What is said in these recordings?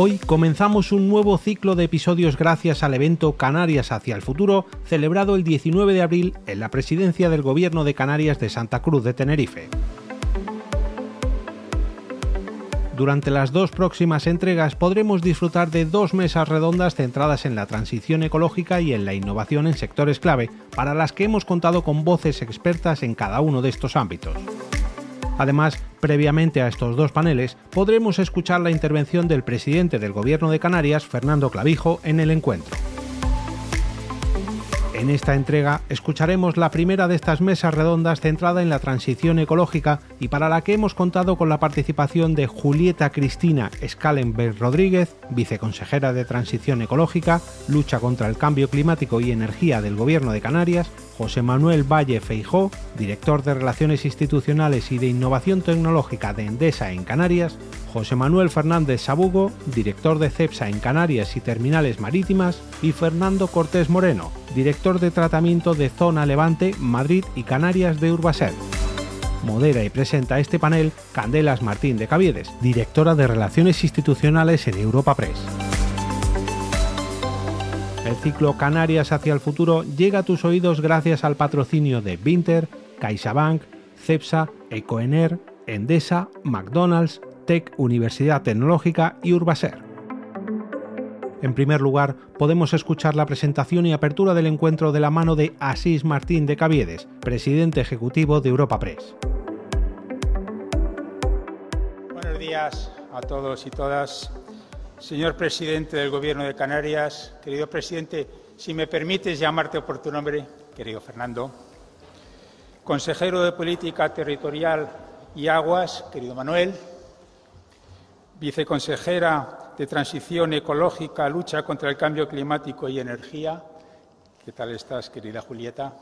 Hoy comenzamos un nuevo ciclo de episodios gracias al evento Canarias hacia el futuro, celebrado el 19 de abril en la presidencia del Gobierno de Canarias de Santa Cruz de Tenerife. Durante las dos próximas entregas podremos disfrutar de dos mesas redondas centradas en la transición ecológica y en la innovación en sectores clave, para las que hemos contado con voces expertas en cada uno de estos ámbitos. Además, previamente a estos dos paneles, podremos escuchar la intervención del presidente del Gobierno de Canarias, Fernando Clavijo, en el encuentro. En esta entrega escucharemos la primera de estas mesas redondas centrada en la transición ecológica y para la que hemos contado con la participación de Julieta Cristina Schallenberg Rodríguez, viceconsejera de Transición Ecológica, Lucha contra el Cambio Climático y Energía del Gobierno de Canarias, José Manuel Valle Feijó, director de Relaciones Institucionales y de Innovación Tecnológica de Endesa en Canarias, José Manuel Fernández Sabugo, director de CEPSA en Canarias y Terminales Marítimas, y Fernando Cortés Moreno, director de Tratamiento de Zona Levante, Madrid y Canarias de Urbaser. Modera y presenta este panel Candelas Martín de Caviedes, directora de Relaciones Institucionales en Europa Press. El ciclo Canarias hacia el futuro llega a tus oídos gracias al patrocinio de Binter, CaixaBank, CEPSA, Ecoener, Endesa, McDonald's, TEC Universidad Tecnológica y Urbaser. En primer lugar, podemos escuchar la presentación y apertura del encuentro de la mano de Asís Martín de Caviedes, presidente ejecutivo de Europa Press. Buenos días a todos y todas. Señor presidente del Gobierno de Canarias, querido presidente, si me permites llamarte por tu nombre, querido Fernando. Consejero de Política Territorial y Aguas, querido Manuel. Viceconsejera de Transición Ecológica, Lucha contra el Cambio Climático y Energía. ¿Qué tal estás, querida Julieta?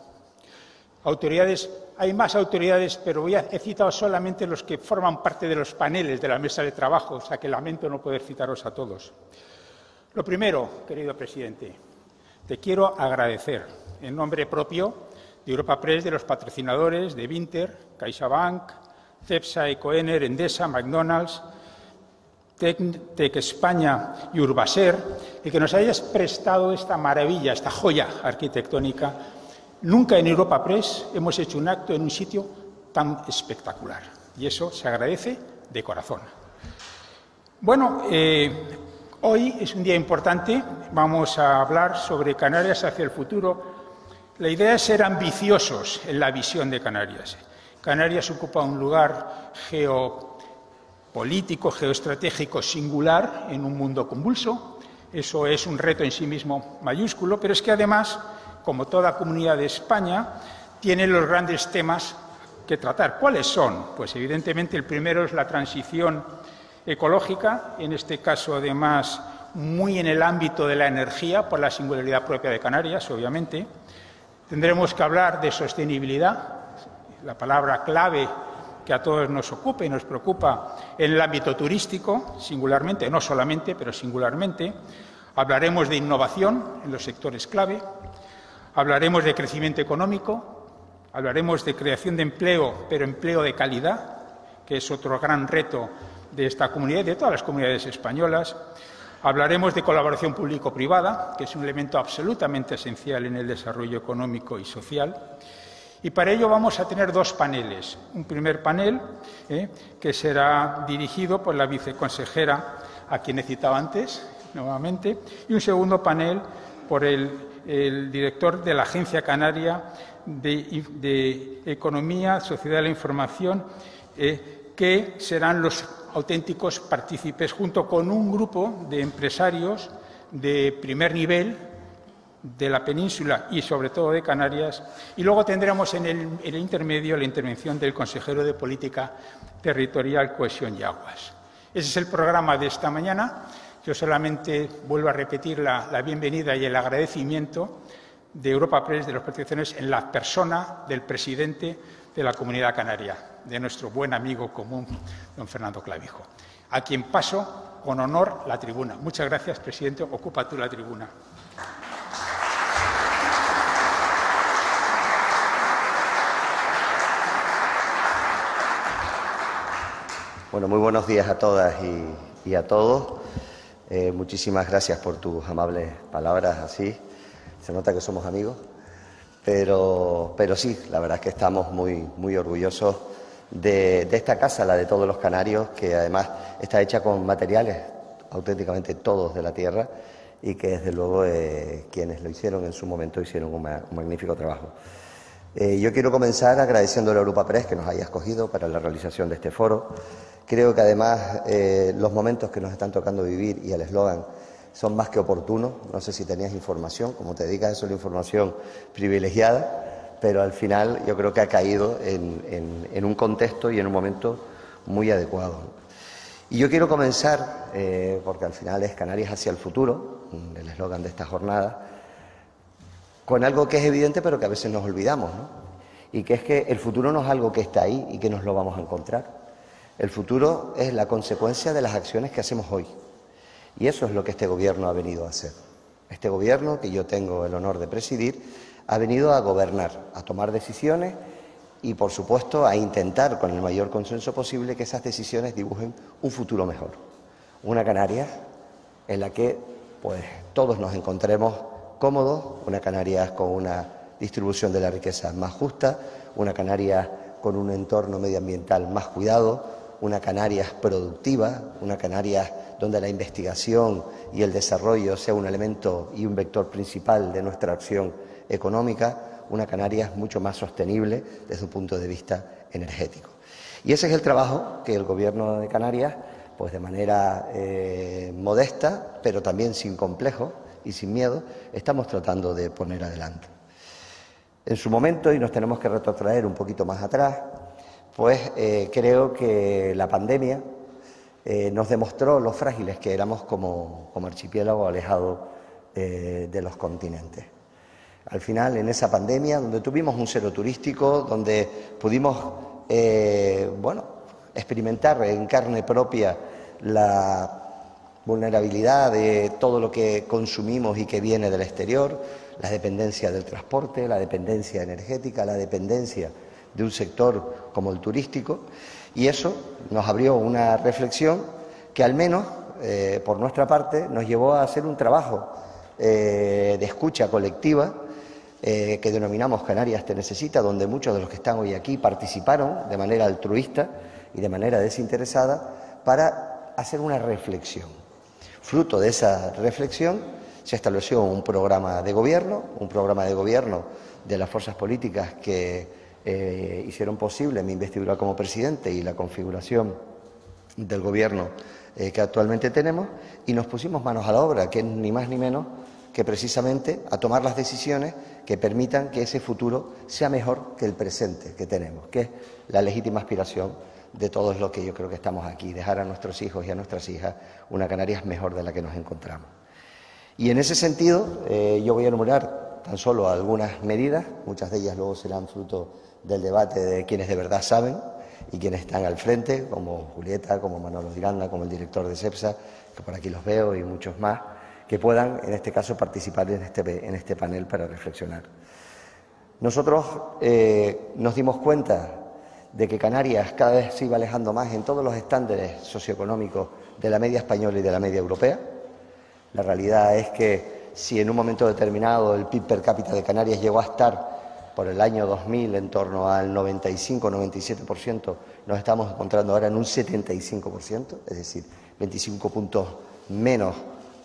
Autoridades, hay más autoridades, pero he citado solamente los que forman parte de los paneles de la mesa de trabajo, o sea que lamento no poder citaros a todos. Lo primero, querido presidente, te quiero agradecer en nombre propio de Europa Press, de los patrocinadores de Binter, CaixaBank, CEPSA, Ecoener, Endesa, McDonald's, TEC España y Urbaser, el que nos hayas prestado esta maravilla, esta joya arquitectónica. Nunca en Europa Press hemos hecho un acto en un sitio tan espectacular y eso se agradece de corazón. Bueno, hoy es un día importante, vamos a hablar sobre Canarias hacia el futuro. La idea es ser ambiciosos en la visión de Canarias. Canarias ocupa un lugar geopolítico, geoestratégico singular en un mundo convulso. Eso es un reto en sí mismo mayúsculo, pero es que además, como toda comunidad de España, tiene los grandes temas que tratar. ¿Cuáles son? Pues evidentemente el primero es la transición ecológica, en este caso además muy en el ámbito de la energía, por la singularidad propia de Canarias, obviamente. Tendremos que hablar de sostenibilidad, la palabra clave que a todos nos ocupa y nos preocupa en el ámbito turístico, singularmente, no solamente, pero singularmente. Hablaremos de innovación en los sectores clave. Hablaremos de crecimiento económico, hablaremos de creación de empleo, pero empleo de calidad, que es otro gran reto de esta comunidad y de todas las comunidades españolas. Hablaremos de colaboración público-privada, que es un elemento absolutamente esencial en el desarrollo económico y social. Y para ello vamos a tener dos paneles. Un primer panel que será dirigido por la viceconsejera, a quien he citado antes, nuevamente, y un segundo panel por el director de la Agencia Canaria de Economía, Sociedad de la Información, que serán los auténticos partícipes, junto con un grupo de empresarios de primer nivel de la península y sobre todo de Canarias. Y luego tendremos en el intermedio la intervención del consejero de Política Territorial, Cohesión y Aguas. Ese es el programa de esta mañana. Yo solamente vuelvo a repetir la bienvenida y el agradecimiento de Europa Press, de los patrocinadores, en la persona del presidente de la Comunidad Canaria, de nuestro buen amigo común, don Fernando Clavijo, a quien paso con honor la tribuna. Muchas gracias, presidente. Ocupa tú la tribuna. Bueno, muy buenos días a todas y a todos. Muchísimas gracias por tus amables palabras, así se nota que somos amigos, pero sí, la verdad es que estamos muy orgullosos de esta casa, la de todos los canarios, que además está hecha con materiales auténticamente todos de la tierra y que desde luego quienes lo hicieron en su momento hicieron un magnífico trabajo. Yo quiero comenzar agradeciéndole a Europa Press que nos haya escogido para la realización de este foro. Creo que además los momentos que nos están tocando vivir y el eslogan son más que oportunos. No sé si tenías información, como te dedicas a eso, la información privilegiada, pero al final yo creo que ha caído en un contexto y en un momento muy adecuado. Y yo quiero comenzar, porque al final es Canarias hacia el futuro, el eslogan de esta jornada, con algo que es evidente pero que a veces nos olvidamos, ¿no? Y que es que el futuro no es algo que está ahí y que nos lo vamos a encontrar. El futuro es la consecuencia de las acciones que hacemos hoy. Y eso es lo que este Gobierno ha venido a hacer. Este Gobierno, que yo tengo el honor de presidir, ha venido a gobernar, a tomar decisiones y, por supuesto, a intentar, con el mayor consenso posible, que esas decisiones dibujen un futuro mejor. Una Canarias en la que pues, todos nos encontremos cómodos, una Canarias con una distribución de la riqueza más justa, una Canarias con un entorno medioambiental más cuidado, una Canarias productiva, una Canarias donde la investigación y el desarrollo sea un elemento y un vector principal de nuestra acción económica, una Canarias mucho más sostenible desde un punto de vista energético. Y ese es el trabajo que el Gobierno de Canarias, pues de manera modesta, pero también sin complejo y sin miedo, estamos tratando de poner adelante. En su momento, y nos tenemos que retrotraer un poquito más atrás, pues creo que la pandemia nos demostró lo frágiles que éramos como archipiélago alejado de los continentes. Al final, en esa pandemia, donde tuvimos un cero turístico, donde pudimos experimentar en carne propia la vulnerabilidad de todo lo que consumimos y que viene del exterior, la dependencia del transporte, la dependencia energética, la dependencia de un sector como el turístico, y eso nos abrió una reflexión que al menos, por nuestra parte, nos llevó a hacer un trabajo de escucha colectiva que denominamos Canarias Te Necesita, donde muchos de los que están hoy aquí participaron de manera altruista y de manera desinteresada para hacer una reflexión. Fruto de esa reflexión se estableció un programa de gobierno de las fuerzas políticas que hicieron posible mi investidura como presidente y la configuración del Gobierno que actualmente tenemos, y nos pusimos manos a la obra, que es ni más ni menos que precisamente a tomar las decisiones que permitan que ese futuro sea mejor que el presente que tenemos, que es la legítima aspiración de todos los que yo creo que estamos aquí, dejar a nuestros hijos y a nuestras hijas una Canarias mejor de la que nos encontramos. Y en ese sentido yo voy a enumerar tan solo algunas medidas, muchas de ellas luego serán fruto del debate de quienes de verdad saben y quienes están al frente, como Julieta, como Manolo Miranda, como el director de CEPSA, que por aquí los veo, y muchos más, que puedan, en este caso, participar en este panel para reflexionar. Nosotros nos dimos cuenta de que Canarias cada vez se iba alejando más en todos los estándares socioeconómicos de la media española y de la media europea. La realidad es que si en un momento determinado el PIB per cápita de Canarias llegó a estar por el año 2000 en torno al 95-97%, nos estamos encontrando ahora en un 75%, es decir, 25 puntos menos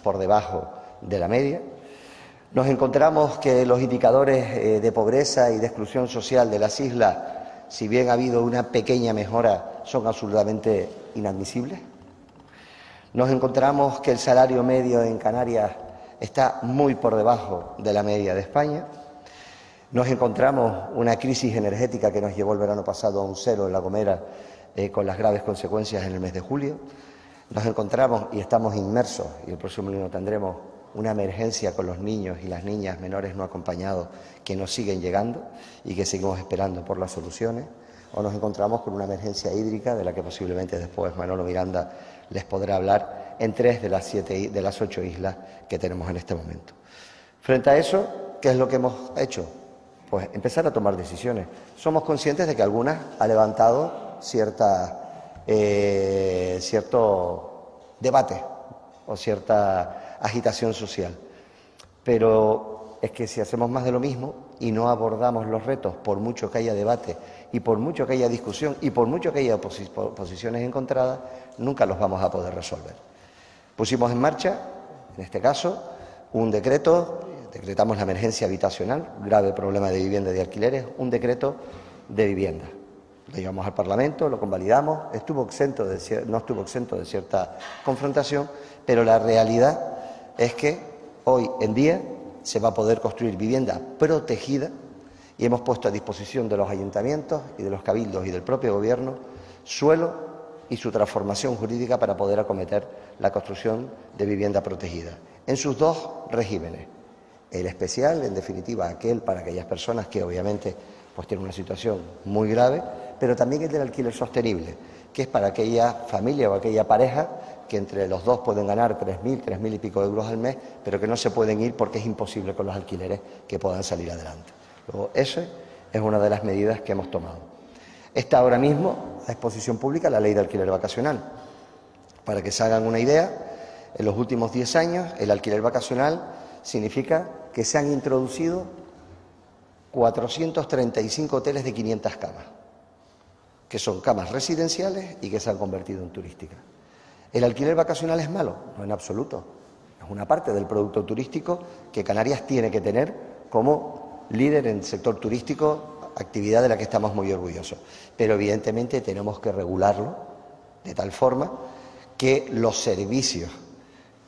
por debajo de la media. Nos encontramos que los indicadores de pobreza y de exclusión social de las islas, si bien ha habido una pequeña mejora, son absolutamente inadmisibles. Nos encontramos que el salario medio en Canarias está muy por debajo de la media de España. Nos encontramos una crisis energética que nos llevó el verano pasado a un cero en La Gomera, con las graves consecuencias en el mes de julio. Nos encontramos y estamos inmersos, y el próximo año tendremos una emergencia con los niños y las niñas menores no acompañados que nos siguen llegando y que seguimos esperando por las soluciones. O nos encontramos con una emergencia hídrica de la que posiblemente después Manolo Miranda les podrá hablar en 3 de las 8 islas que tenemos en este momento. Frente a eso, ¿qué es lo que hemos hecho? Pues empezar a tomar decisiones. Somos conscientes de que algunas ha levantado cierto debate o cierta agitación social. Pero es que si hacemos más de lo mismo y no abordamos los retos, por mucho que haya debate y por mucho que haya discusión y por mucho que haya posiciones encontradas, nunca los vamos a poder resolver. Pusimos en marcha, en este caso, un decreto, decretamos la emergencia habitacional, grave problema de vivienda y de alquileres, un decreto de vivienda. Lo llevamos al Parlamento, lo convalidamos, no estuvo exento de cierta confrontación, pero la realidad es que hoy en día se va a poder construir vivienda protegida y hemos puesto a disposición de los ayuntamientos y de los cabildos y del propio Gobierno suelo y su transformación jurídica para poder acometer la construcción de vivienda protegida, en sus dos regímenes. El especial, en definitiva, aquel para aquellas personas que obviamente pues tienen una situación muy grave, pero también el del alquiler sostenible, que es para aquella familia o aquella pareja que entre los dos pueden ganar 3.000 y pico euros al mes, pero que no se pueden ir porque es imposible con los alquileres que puedan salir adelante. Luego, esa es una de las medidas que hemos tomado. Está ahora mismo a exposición pública la ley de alquiler vacacional. Para que se hagan una idea, en los últimos 10 años el alquiler vacacional significa que se han introducido 435 hoteles de 500 camas, que son camas residenciales y que se han convertido en turísticas. ¿El alquiler vacacional es malo? No, en absoluto. Es una parte del producto turístico que Canarias tiene que tener como líder en el sector turístico, actividad de la que estamos muy orgullosos. Pero evidentemente tenemos que regularlo de tal forma que los servicios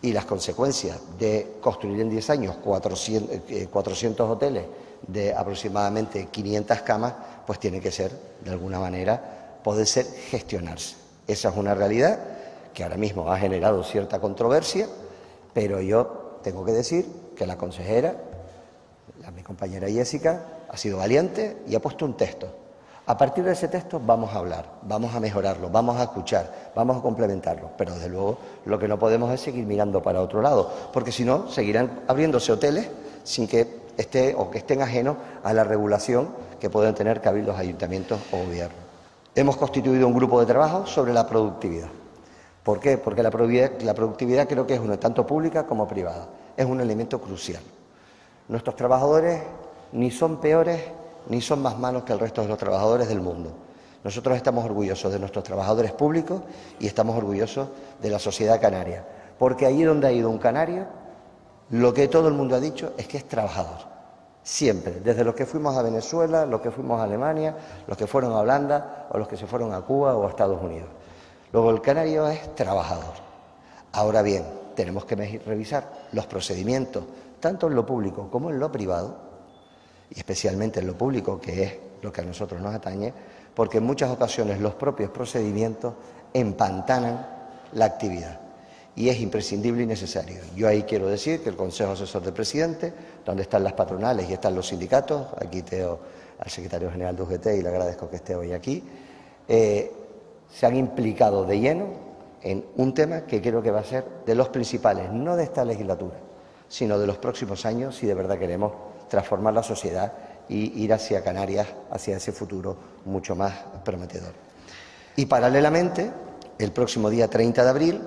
y las consecuencias de construir en 10 años 400 hoteles de aproximadamente 500 camas, pues tiene que ser, de alguna manera, poder ser gestionarse. Esa es una realidad que ahora mismo ha generado cierta controversia, pero yo tengo que decir que la consejera, mi compañera Jessica, ha sido valiente y ha puesto un texto. A partir de ese texto vamos a hablar, vamos a mejorarlo, vamos a escuchar, vamos a complementarlo, pero desde luego lo que no podemos es seguir mirando para otro lado, porque si no seguirán abriéndose hoteles sin que estén ajenos a la regulación que pueden tener cabildos, ayuntamientos o gobiernos. Hemos constituido un grupo de trabajo sobre la productividad. ¿Por qué? Porque la productividad creo que es una, tanto pública como privada, es un elemento crucial. Nuestros trabajadores ni son peores ni son más malos que el resto de los trabajadores del mundo. Nosotros estamos orgullosos de nuestros trabajadores públicos y estamos orgullosos de la sociedad canaria, porque allí donde ha ido un canario, lo que todo el mundo ha dicho es que es trabajador. Siempre, desde los que fuimos a Venezuela, los que fuimos a Alemania, los que fueron a Holanda o los que se fueron a Cuba o a Estados Unidos. Luego el canario es trabajador. Ahora bien, tenemos que revisar los procedimientos, tanto en lo público como en lo privado, y especialmente en lo público, que es lo que a nosotros nos atañe, porque en muchas ocasiones los propios procedimientos empantanan la actividad. Y es imprescindible y necesario. Yo ahí quiero decir que el Consejo Asesor del Presidente, donde están las patronales y están los sindicatos, aquí tengo al secretario general de UGT y le agradezco que esté hoy aquí, se han implicado de lleno en un tema que creo que va a ser de los principales, no de esta legislatura, sino de los próximos años, si de verdad queremos transformar la sociedad y ir hacia Canarias, hacia ese futuro mucho más prometedor. Y paralelamente, el próximo día 30 de abril,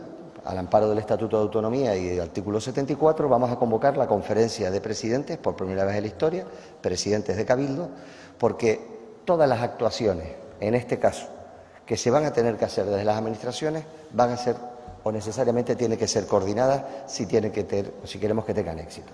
al amparo del Estatuto de Autonomía y del artículo 74, vamos a convocar la conferencia de presidentes, por primera vez en la historia, presidentes de Cabildo, porque todas las actuaciones, en este caso, que se van a tener que hacer desde las administraciones, van a ser, o necesariamente tienen que ser coordinadas si queremos que tengan éxito.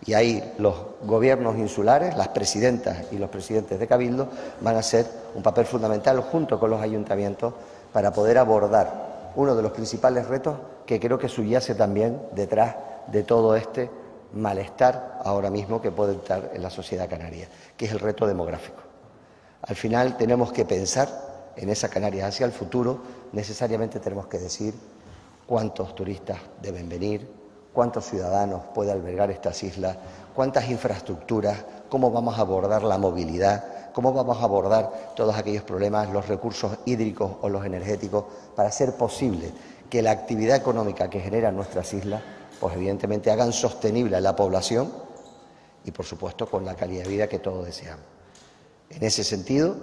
Y ahí los gobiernos insulares, las presidentas y los presidentes de Cabildo van a hacer un papel fundamental junto con los ayuntamientos para poder abordar uno de los principales retos que creo que subyace también detrás de todo este malestar ahora mismo que puede estar en la sociedad canaria, que es el reto demográfico. Al final tenemos que pensar en esa Canarias hacia el futuro, necesariamente tenemos que decir cuántos turistas deben venir, cuántos ciudadanos puede albergar estas islas, cuántas infraestructuras, cómo vamos a abordar la movilidad, cómo vamos a abordar todos aquellos problemas, los recursos hídricos o los energéticos, para hacer posible que la actividad económica que generan nuestras islas, pues evidentemente hagan sostenible a la población y, por supuesto, con la calidad de vida que todos deseamos. En ese sentido,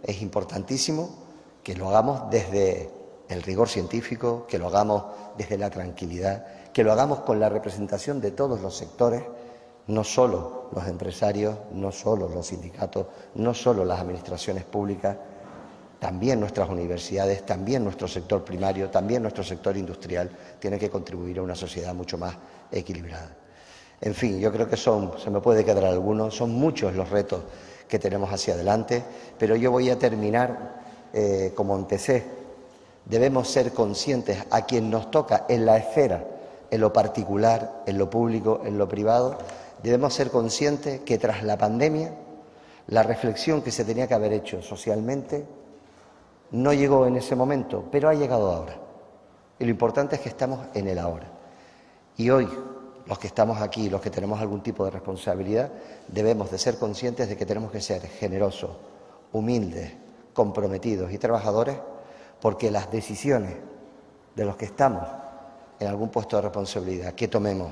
es importantísimo que lo hagamos desde el rigor científico, que lo hagamos desde la tranquilidad, que lo hagamos con la representación de todos los sectores, no solo los empresarios, no solo los sindicatos, no solo las administraciones públicas, también nuestras universidades, también nuestro sector primario, también nuestro sector industrial tiene que contribuir a una sociedad mucho más equilibrada. En fin, yo creo que se me puede quedar algunos, son muchos los retos que tenemos hacia adelante, pero yo voy a terminar como empecé. Debemos ser conscientes a quien nos toca en la esfera, en lo particular, en lo público, en lo privado, debemos ser conscientes que tras la pandemia, la reflexión que se tenía que haber hecho socialmente no llegó en ese momento, pero ha llegado ahora. Y lo importante es que estamos en el ahora. Y hoy, los que estamos aquí, los que tenemos algún tipo de responsabilidad, debemos de ser conscientes de que tenemos que ser generosos, humildes, comprometidos y trabajadores, porque las decisiones de los que estamos en algún puesto de responsabilidad que tomemos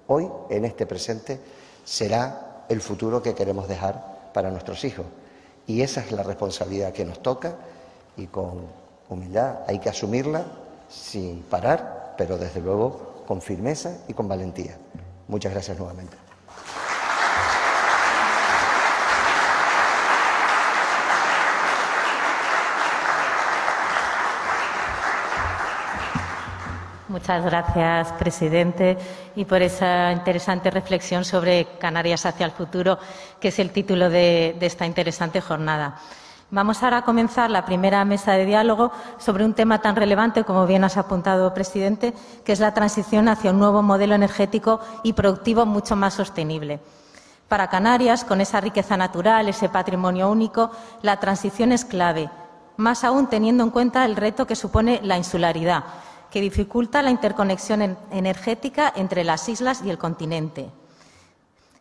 hoy, en este presente, será el futuro que queremos dejar para nuestros hijos. Y esa es la responsabilidad que nos toca y con humildad hay que asumirla sin parar, pero desde luego con firmeza y con valentía. Muchas gracias nuevamente. Muchas gracias, presidente, y por esa interesante reflexión sobre Canarias hacia el futuro, que es el título de esta interesante jornada. Vamos ahora a comenzar la primera mesa de diálogo sobre un tema tan relevante, como bien has apuntado, presidente, que es la transición hacia un nuevo modelo energético y productivo mucho más sostenible. Para Canarias, con esa riqueza natural, ese patrimonio único, la transición es clave, más aún teniendo en cuenta el reto que supone la insularidad, que dificulta la interconexión energética entre las islas y el continente.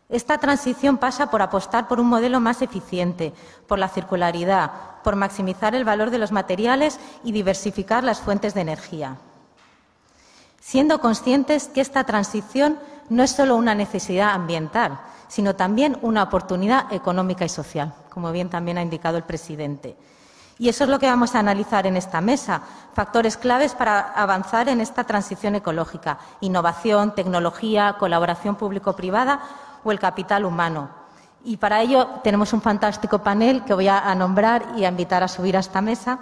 Esta transición pasa por apostar por un modelo más eficiente, por la circularidad, por maximizar el valor de los materiales y diversificar las fuentes de energía. Siendo conscientes que esta transición no es solo una necesidad ambiental, sino también una oportunidad económica y social, como bien también ha indicado el presidente. Y eso es lo que vamos a analizar en esta mesa, factores claves para avanzar en esta transición ecológica: innovación, tecnología, colaboración público-privada o el capital humano. Y para ello tenemos un fantástico panel que voy a nombrar y a invitar a subir a esta mesa.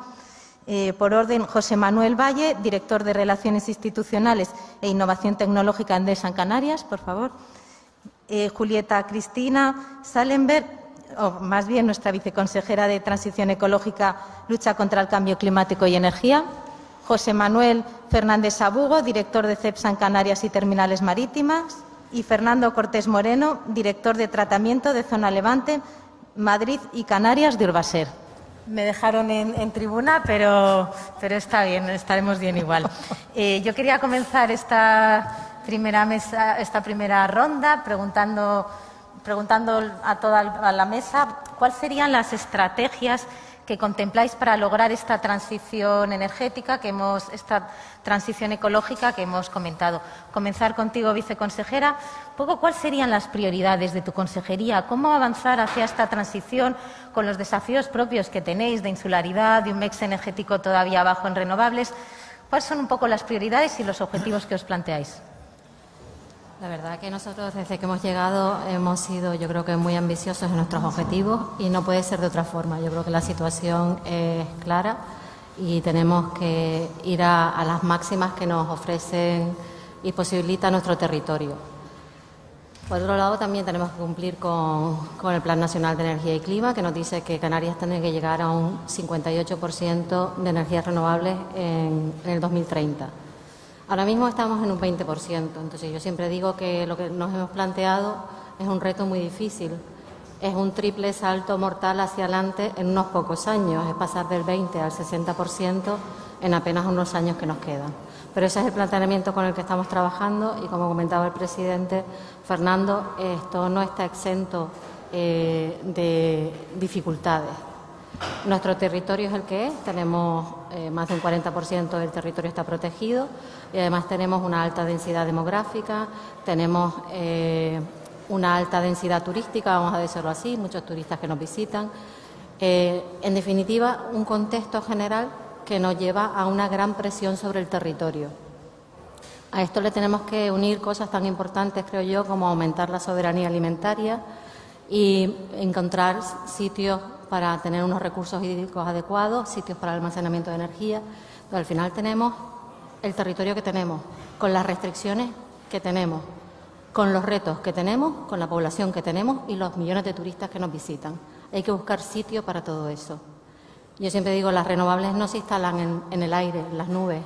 Por orden, José Manuel Valle, director de Relaciones Institucionales e Innovación Tecnológica Endesa en Canarias, por favor. Julieta Cristina Salenberg, o más bien nuestra viceconsejera de Transición Ecológica, Lucha contra el Cambio Climático y Energía. José Manuel Fernández Sabugo, director de CEPSA en Canarias y Terminales Marítimas. Y Fernando Cortés Moreno, director de Tratamiento de Zona Levante, Madrid y Canarias de Urbaser. Me dejaron en tribuna, pero está bien, estaremos bien igual. Yo quería comenzar esta primera ronda preguntando a toda la mesa cuáles serían las estrategias que contempláis para lograr esta transición energética, esta transición ecológica que hemos comentado. Comenzar contigo, viceconsejera. Un poco, ¿cuáles serían las prioridades de tu consejería? ¿Cómo avanzar hacia esta transición con los desafíos propios que tenéis de insularidad, de un mix energético todavía bajo en renovables? ¿Cuáles son un poco las prioridades y los objetivos que os planteáis? La verdad que nosotros desde que hemos llegado hemos sido, yo creo que muy ambiciosos en nuestros objetivos y no puede ser de otra forma. Yo creo que la situación es clara y tenemos que ir a las máximas que nos ofrecen y posibilita nuestro territorio. Por otro lado, también tenemos que cumplir con el Plan Nacional de Energía y Clima, que nos dice que Canarias tiene que llegar a un 58% de energías renovables en el 2030. Ahora mismo estamos en un 20%, entonces yo siempre digo que lo que nos hemos planteado es un reto muy difícil. Es un triple salto mortal hacia adelante en unos pocos años, es pasar del 20 al 60% en apenas unos años que nos quedan. Pero ese es el planteamiento con el que estamos trabajando y, como comentaba el presidente Fernando, esto no está exento de dificultades. Nuestro territorio es el que es, tenemos más de un 40% del territorio está protegido y además tenemos una alta densidad demográfica, tenemos una alta densidad turística, vamos a decirlo así, muchos turistas que nos visitan. En definitiva, un contexto general que nos lleva a una gran presión sobre el territorio. A esto le tenemos que unir cosas tan importantes, creo yo, como aumentar la soberanía alimentaria y encontrar sitios para tener unos recursos hídricos adecuados, sitios para el almacenamiento de energía. Pero al final tenemos el territorio que tenemos, con las restricciones que tenemos, con los retos que tenemos, con la población que tenemos y los millones de turistas que nos visitan. Hay que buscar sitio para todo eso. Yo siempre digo, las renovables no se instalan en el aire, en las nubes.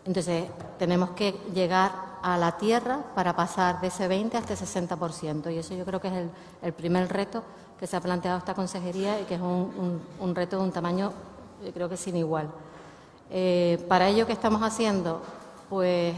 Entonces, tenemos que llegar a la tierra para pasar de ese 20 hasta ese 60%. Y eso yo creo que es el primer reto que se ha planteado esta consejería y que es un reto de un tamaño, yo creo que sin igual. Para ello, ¿qué estamos haciendo? Pues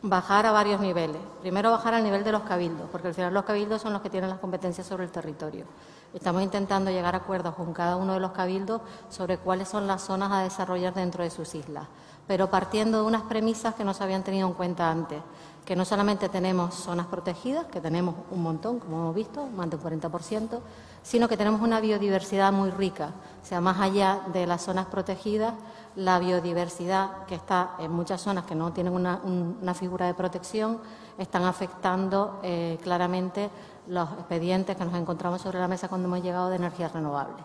bajar a varios niveles. Primero, bajar al nivel de los cabildos, porque al final los cabildos son los que tienen las competencias sobre el territorio. Estamos intentando llegar a acuerdos con cada uno de los cabildos sobre cuáles son las zonas a desarrollar dentro de sus islas, pero partiendo de unas premisas que no se habían tenido en cuenta antes, que no solamente tenemos zonas protegidas, que tenemos un montón, como hemos visto, más del 40%, sino que tenemos una biodiversidad muy rica. O sea, más allá de las zonas protegidas, la biodiversidad que está en muchas zonas que no tienen una figura de protección, están afectando claramente los expedientes que nos encontramos sobre la mesa cuando hemos llegado de energías renovables.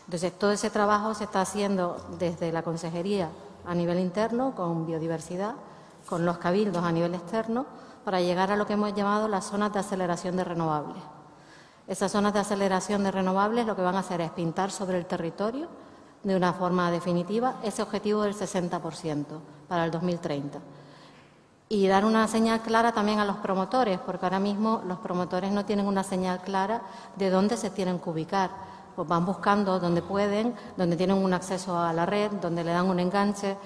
Entonces, todo ese trabajo se está haciendo desde la consejería a nivel interno, con biodiversidad, con los cabildos a nivel externo, para llegar a lo que hemos llamado las zonas de aceleración de renovables. Esas zonas de aceleración de renovables lo que van a hacer es pintar sobre el territorio, de una forma definitiva, ese objetivo del 60% para el 2030. Y dar una señal clara también a los promotores, porque ahora mismo los promotores no tienen una señal clara de dónde se tienen que ubicar. Pues van buscando donde pueden, donde tienen un acceso a la red, donde le dan un enganche,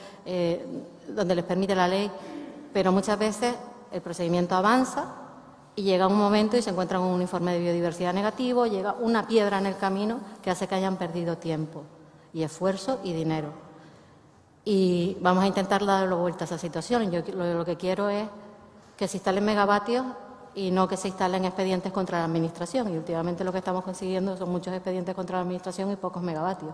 donde les permite la ley, pero muchas veces el procedimiento avanza y llega un momento y se encuentran con un informe de biodiversidad negativo, llega una piedra en el camino que hace que hayan perdido tiempo y esfuerzo y dinero. Y vamos a intentar darle vuelta a esa situación. Yo lo que quiero es que se instalen megavatios y no que se instalen expedientes contra la Administración. Y últimamente lo que estamos consiguiendo son muchos expedientes contra la Administración y pocos megavatios.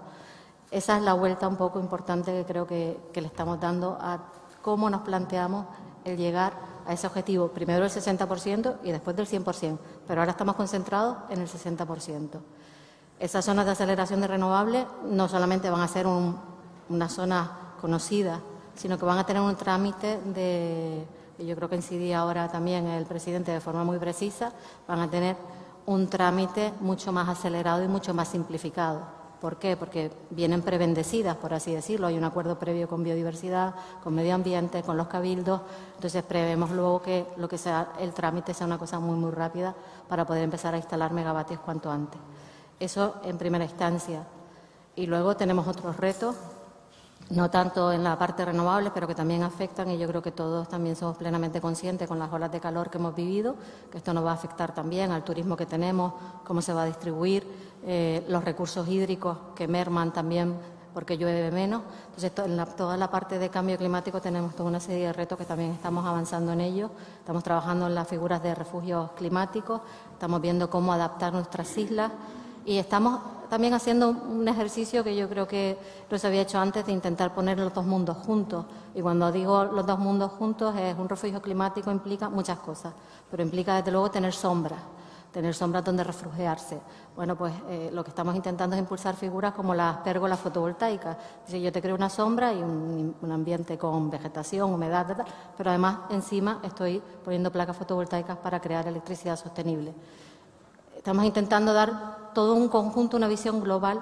Esa es la vuelta un poco importante que creo que le estamos dando a cómo nos planteamos el llegar a ese objetivo, primero del 60% y después del 100%, pero ahora estamos concentrados en el 60%. Esas zonas de aceleración de renovables no solamente van a ser una zona conocida, sino que van a tener un trámite de, yo creo que incidía ahora también el presidente de forma muy precisa, van a tener un trámite mucho más acelerado y mucho más simplificado. ¿Por qué? Porque vienen prebendecidas, por así decirlo. Hay un acuerdo previo con biodiversidad, con medio ambiente, con los cabildos. Entonces, prevemos luego que lo que sea el trámite sea una cosa muy, muy rápida para poder empezar a instalar megavatios cuanto antes. Eso en primera instancia. Y luego tenemos otros retos, no tanto en la parte renovable, pero que también afectan, y yo creo que todos también somos plenamente conscientes con las olas de calor que hemos vivido, que esto nos va a afectar también al turismo que tenemos, cómo se va a distribuir, los recursos hídricos que merman también porque llueve menos. Entonces, en toda la parte de cambio climático tenemos toda una serie de retos que también estamos avanzando en ellos. Estamos trabajando en las figuras de refugios climáticos, estamos viendo cómo adaptar nuestras islas y estamos también haciendo un ejercicio que yo creo que no se había hecho antes, de intentar poner los dos mundos juntos. Y cuando digo los dos mundos juntos, es un refugio climático implica muchas cosas, pero implica desde luego tener sombras donde refugiarse. Bueno, pues lo que estamos intentando es impulsar figuras como las pérgolas fotovoltaicas. Es decir, yo te creo una sombra y un ambiente con vegetación, humedad, pero además encima estoy poniendo placas fotovoltaicas para crear electricidad sostenible. Estamos intentando dar todo un conjunto, una visión global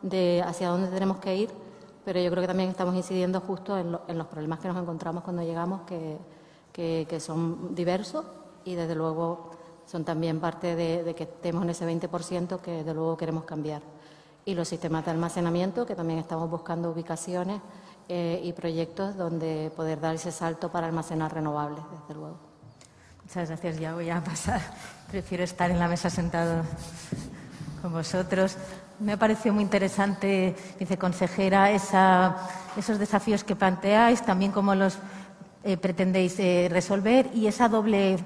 de hacia dónde tenemos que ir, pero yo creo que también estamos incidiendo justo en los problemas que nos encontramos cuando llegamos, que son diversos y desde luego son también parte de que estemos en ese 20% que desde luego queremos cambiar. Y los sistemas de almacenamiento, que también estamos buscando ubicaciones y proyectos donde poder dar ese salto para almacenar renovables, desde luego. Muchas gracias. Ya voy a pasar. Prefiero estar en la mesa sentado con vosotros. Me ha parecido muy interesante, viceconsejera, esos desafíos que planteáis, también cómo los pretendéis resolver y esa doble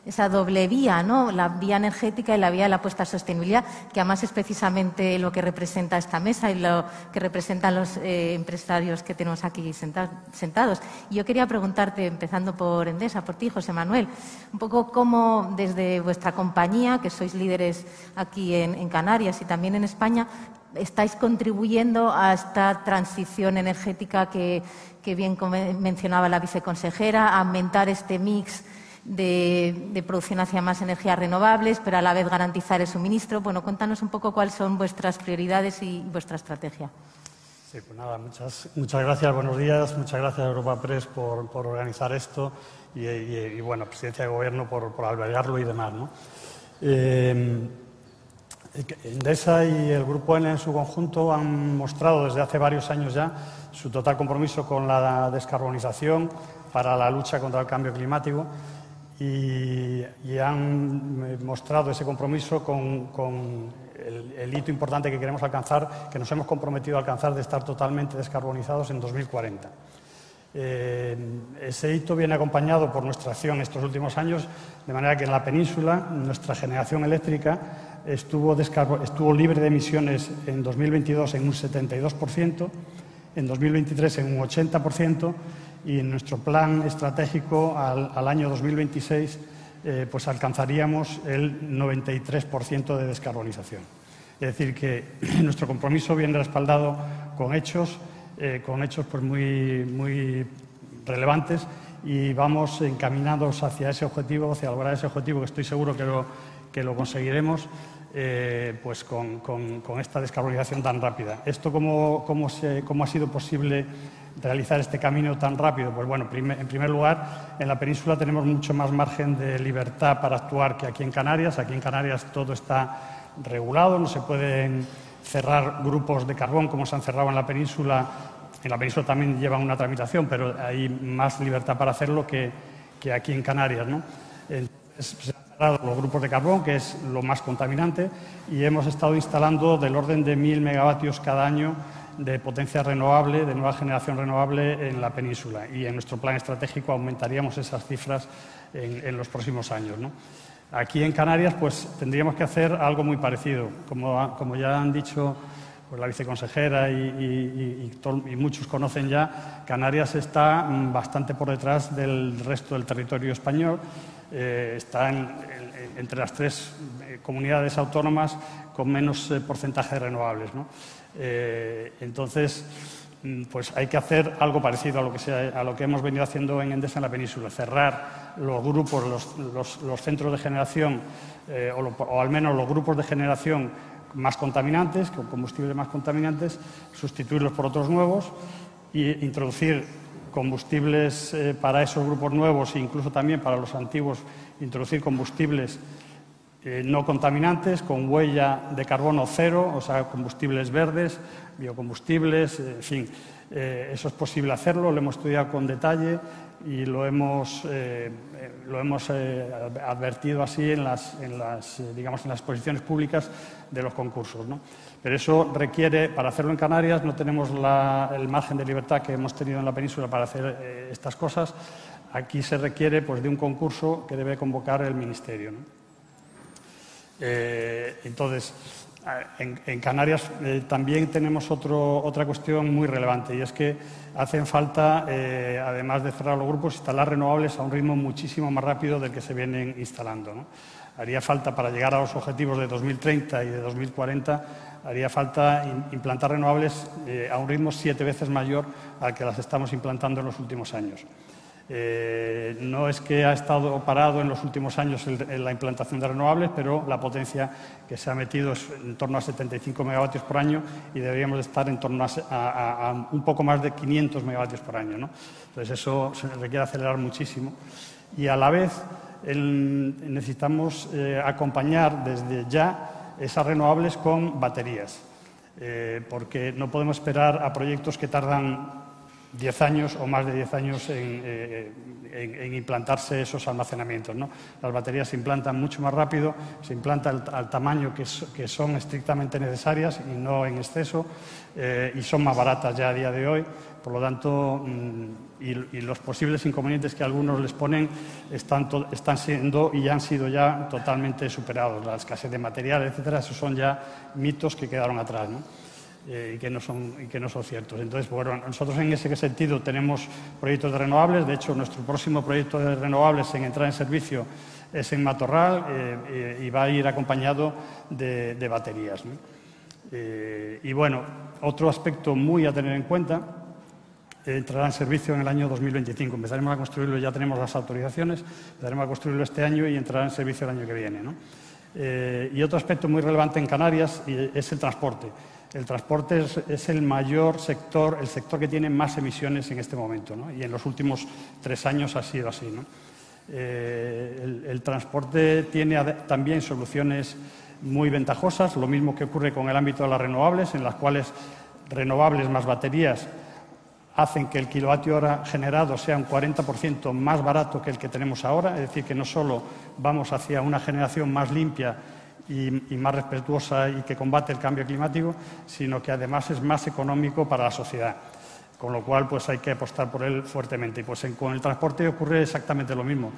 esa doble vía, ¿no? La vía energética y la vía de la apuesta a sostenibilidad, que además es precisamente lo que representa esta mesa y lo que representan los empresarios que tenemos aquí sentados. Y yo quería preguntarte, empezando por Endesa, por ti, José Manuel, un poco cómo desde vuestra compañía, que sois líderes aquí en Canarias y también en España, estáis contribuyendo a esta transición energética que bien mencionaba la viceconsejera, a aumentar este mix de producción hacia más energías renovables, pero a la vez garantizar el suministro. Bueno, cuéntanos un poco cuáles son vuestras prioridades y vuestra estrategia. Sí, pues nada, muchas gracias, buenos días, muchas gracias a Europa Press por organizar esto y bueno, Presidencia de Gobierno por albergarlo y demás, ¿no? Endesa y el Grupo Enel en su conjunto han mostrado desde hace varios años ya su total compromiso con la descarbonización para la lucha contra el cambio climático y han mostrado ese compromiso con el hito importante que queremos alcanzar, que nos hemos comprometido a alcanzar, de estar totalmente descarbonizados en 2040. Ese hito viene acompañado por nuestra acción estos últimos años, de manera que en la península nuestra generación eléctrica estuvo libre de emisiones en 2022 en un 72%, en 2023 en un 80% y en nuestro plan estratégico al año 2026 pues alcanzaríamos el 93% de descarbonización. Es decir, que nuestro compromiso viene respaldado con hechos pues muy relevantes y vamos encaminados hacia ese objetivo, hacia lograr ese objetivo, que estoy seguro que lo conseguiremos pues con esta descarbonización tan rápida. ¿Esto cómo ha sido posible realizar este camino tan rápido? Pues bueno, en primer lugar, en la península tenemos mucho más margen de libertad para actuar que aquí en Canarias. Aquí en Canarias todo está regulado, no se pueden cerrar grupos de carbón como se han cerrado en la península. En la península también llevan una tramitación, pero hay más libertad para hacerlo que aquí en Canarias, ¿no? Entonces, se han cerrado los grupos de carbón, que es lo más contaminante, y hemos estado instalando del orden de 1.000 megavatios cada año de potencia renovable, de nueva generación renovable en la península. Y en nuestro plan estratégico aumentaríamos esas cifras en los próximos años, ¿no? Aquí en Canarias pues tendríamos que hacer algo muy parecido. Como ya han dicho pues, la viceconsejera y muchos conocen ya, Canarias está bastante por detrás del resto del territorio español. Está entre las 3 comunidades autónomas con menos porcentaje de renovables, ¿no? Entonces, pues hay que hacer algo parecido a lo que hemos venido haciendo en Endesa en la península, cerrar los grupos, los centros de generación o al menos los grupos de generación más contaminantes, con combustibles más contaminantes, sustituirlos por otros nuevos e introducir combustibles para esos grupos nuevos e incluso también para los antiguos, introducir combustibles no contaminantes, con huella de carbono cero, o sea, combustibles verdes, biocombustibles, en fin. Eso es posible hacerlo, lo hemos estudiado con detalle y lo hemos advertido así en las exposiciones públicas de los concursos, ¿no? Pero eso requiere, para hacerlo en Canarias, no tenemos el margen de libertad que hemos tenido en la península para hacer estas cosas. Aquí se requiere pues, de un concurso que debe convocar el Ministerio, ¿no? Entonces, en Canarias también tenemos otra cuestión muy relevante, y es que hacen falta, además de cerrar los grupos, instalar renovables a un ritmo muchísimo más rápido del que se vienen instalando, ¿no? Haría falta, para llegar a los objetivos de 2030 y de 2040, haría falta implantar renovables a un ritmo 7 veces mayor al que las estamos implantando en los últimos años. No es que ha estado parado en los últimos años la implantación de renovables, pero la potencia que se ha metido es en torno a 75 megavatios por año y deberíamos estar en torno a un poco más de 500 megavatios por año, ¿no? Entonces eso se requiere acelerar muchísimo y a la vez necesitamos acompañar desde ya esas renovables con baterías, porque no podemos esperar a proyectos que tardan 10 años o más de 10 años en implantarse esos almacenamientos, ¿no? Las baterías se implantan mucho más rápido, se implantan al tamaño que son estrictamente necesarias y no en exceso, y son más baratas ya a día de hoy. Por lo tanto, y los posibles inconvenientes que algunos les ponen están siendo y han sido ya totalmente superados. La escasez de material, etcétera, esos son ya mitos que quedaron atrás, ¿no? Y que no son ciertos. Entonces, bueno, nosotros en ese sentido tenemos proyectos de renovables. De hecho, nuestro próximo proyecto de renovables en entrar en servicio es en Matorral y va a ir acompañado de baterías, ¿no? Y bueno, otro aspecto muy a tener en cuenta, entrará en servicio en el año 2025. Empezaremos a construirlo, ya tenemos las autorizaciones, empezaremos a construirlo este año y entrará en servicio el año que viene, ¿no? Y otro aspecto muy relevante en Canarias es el transporte. El transporte es el mayor sector, el sector que tiene más emisiones en este momento, ¿no? Y en los últimos 3 años ha sido así, ¿no? El transporte tiene también soluciones muy ventajosas, lo mismo que ocurre con el ámbito de las renovables, en las cuales renovables más baterías hacen que el kilovatio hora generado sea un 40% más barato que el que tenemos ahora, es decir, que no solo vamos hacia una generación más limpia y más respetuosa y que combate el cambio climático, sino que además es más económico para la sociedad. Con lo cual, pues hay que apostar por él fuertemente. Y pues con el transporte ocurre exactamente lo mismo.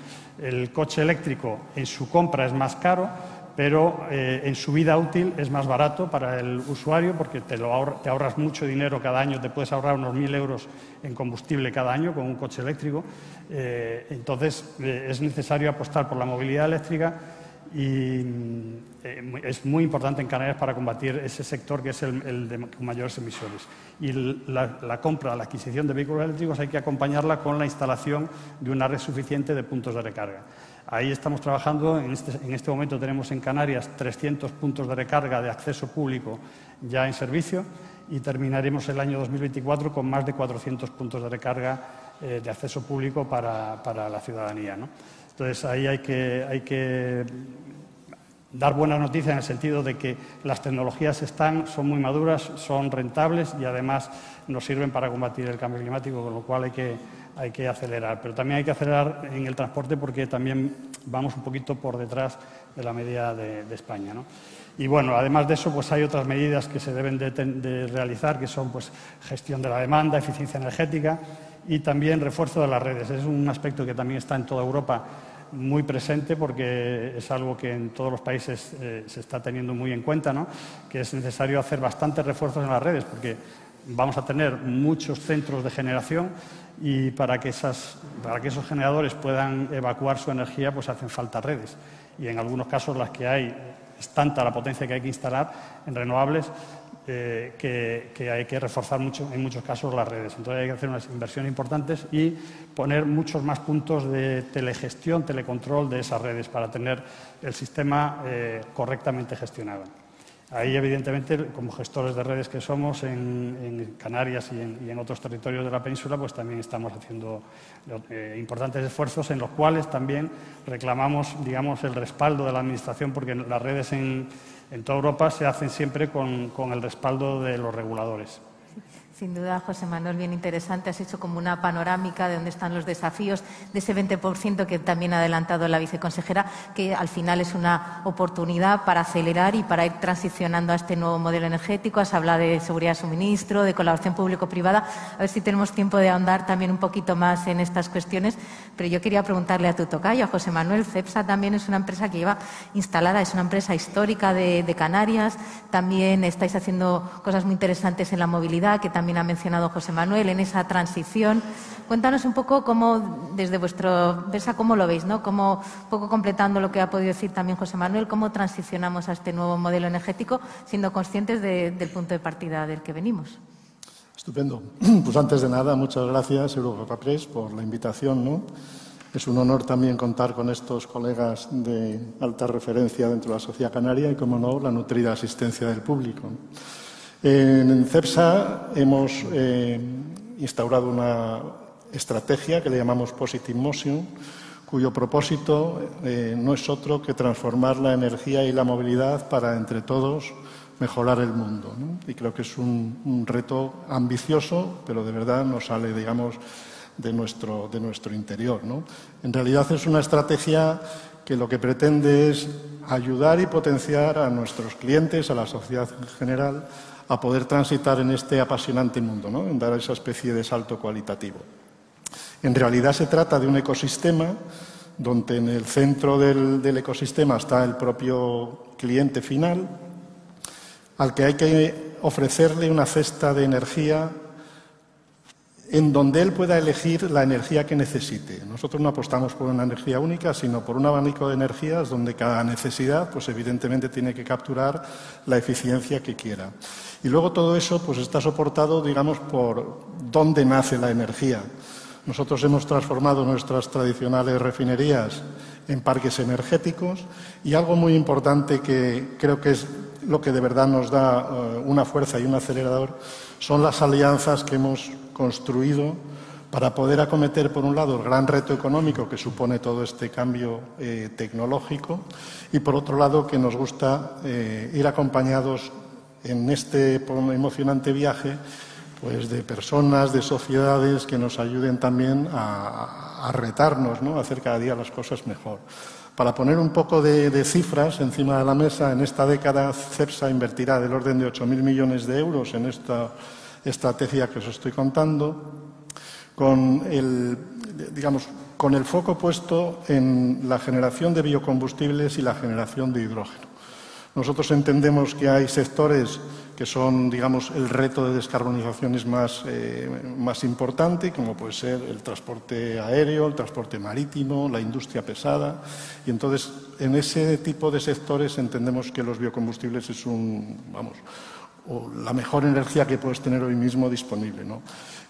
El coche eléctrico en su compra es más caro, pero en su vida útil es más barato para el usuario porque te ahorras mucho dinero cada año, te puedes ahorrar unos 1.000 euros en combustible cada año con un coche eléctrico. Entonces, es necesario apostar por la movilidad eléctrica y es muy importante en Canarias para combatir ese sector que es el de mayores emisiones. Y la compra, la adquisición de vehículos eléctricos hay que acompañarla con la instalación de una red suficiente de puntos de recarga. Ahí estamos trabajando. En este momento tenemos en Canarias 300 puntos de recarga de acceso público ya en servicio y terminaremos el año 2024 con más de 400 puntos de recarga de acceso público para la ciudadanía, ¿no? Entonces, ahí hay que dar buenas noticias en el sentido de que las tecnologías son muy maduras, son rentables y además nos sirven para combatir el cambio climático, con lo cual hay que acelerar. Pero también hay que acelerar en el transporte porque también vamos un poquito por detrás de la media de España, ¿no? Y bueno, además de eso, pues hay otras medidas que se deben de realizar, que son pues gestión de la demanda, eficiencia energética y también refuerzo de las redes. Es un aspecto que también está en toda Europa muy presente porque es algo que en todos los países se está teniendo muy en cuenta, ¿no? Que es necesario hacer bastantes refuerzos en las redes porque vamos a tener muchos centros de generación y para que esos generadores puedan evacuar su energía pues hacen falta redes y en algunos casos las que hay es tanta la potencia que hay que instalar en renovables que hay que reforzar mucho, en muchos casos, las redes. Entonces hay que hacer unas inversiones importantes y poner muchos más puntos de telegestión, telecontrol de esas redes para tener el sistema correctamente gestionado. Ahí, evidentemente, como gestores de redes que somos en Canarias y en otros territorios de la península, pues también estamos haciendo importantes esfuerzos en los cuales también reclamamos, digamos, el respaldo de la Administración, porque las redes en toda Europa se hacen siempre con el respaldo de los reguladores. Sin duda, José Manuel, bien interesante. Has hecho como una panorámica de dónde están los desafíos, de ese 20% que también ha adelantado la viceconsejera, que al final es una oportunidad para acelerar y para ir transicionando a este nuevo modelo energético. Has hablado de seguridad de suministro, de colaboración público-privada. A ver si tenemos tiempo de ahondar también un poquito más en estas cuestiones. Pero yo quería preguntarle a tu tocayo, a José Manuel. Cepsa también es una empresa que lleva instalada, es una empresa histórica de Canarias. También estáis haciendo cosas muy interesantes en la movilidad, que también ha mencionado José Manuel, en esa transición. Cuéntanos un poco cómo, desde vuestra empresa, cómo lo veis, ¿no? Cómo, un poco completando lo que ha podido decir también José Manuel, cómo transicionamos a este nuevo modelo energético, siendo conscientes del punto de partida del que venimos. Estupendo. Pues antes de nada, muchas gracias, Europa Press, por la invitación, ¿no? Es un honor también contar con estos colegas de alta referencia dentro de la sociedad canaria y, como no, la nutrida asistencia del público. En Cepsa hemos instaurado una estrategia que le llamamos Positive Motion, cuyo propósito no es otro que transformar la energía y la movilidad para, entre todos, mejorar el mundo, ¿no? Y creo que es un reto ambicioso, pero de verdad nos sale, digamos, de nuestro interior, ¿no? En realidad es una estrategia que lo que pretende es ayudar y potenciar a nuestros clientes, a la sociedad en general, a poder transitar en este apasionante mundo, ¿no? En dar esa especie de salto cualitativo. En realidad se trata de un ecosistema donde en el centro del ecosistema está el propio cliente final, al que hay que ofrecerle una cesta de energía en donde él pueda elegir la energía que necesite. Nosotros no apostamos por una energía única, sino por un abanico de energías donde cada necesidad, pues evidentemente tiene que capturar la eficiencia que quiera. Y luego todo eso pues está soportado, digamos, por dónde nace la energía. Nosotros hemos transformado nuestras tradicionales refinerías en parques energéticos y algo muy importante que creo que es lo que de verdad nos da una fuerza y un acelerador son las alianzas que hemos construido para poder acometer, por un lado, el gran reto económico que supone todo este cambio tecnológico y, por otro lado, que nos gusta ir acompañados en este emocionante viaje pues de personas, de sociedades que nos ayuden también a retarnos, ¿no? A hacer cada día las cosas mejor. Para poner un poco de cifras encima de la mesa, en esta década Cepsa invertirá del orden de 8.000 millones de euros en esta estrategia que os estoy contando, con el foco puesto en la generación de biocombustibles y la generación de hidrógeno. Nosotros entendemos que hay sectores que son, digamos, el reto de descarbonización es más importante, como puede ser el transporte aéreo, el transporte marítimo, la industria pesada. Y entonces, en ese tipo de sectores entendemos que los biocombustibles es la mejor energía que puedes tener hoy mismo disponible, ¿no?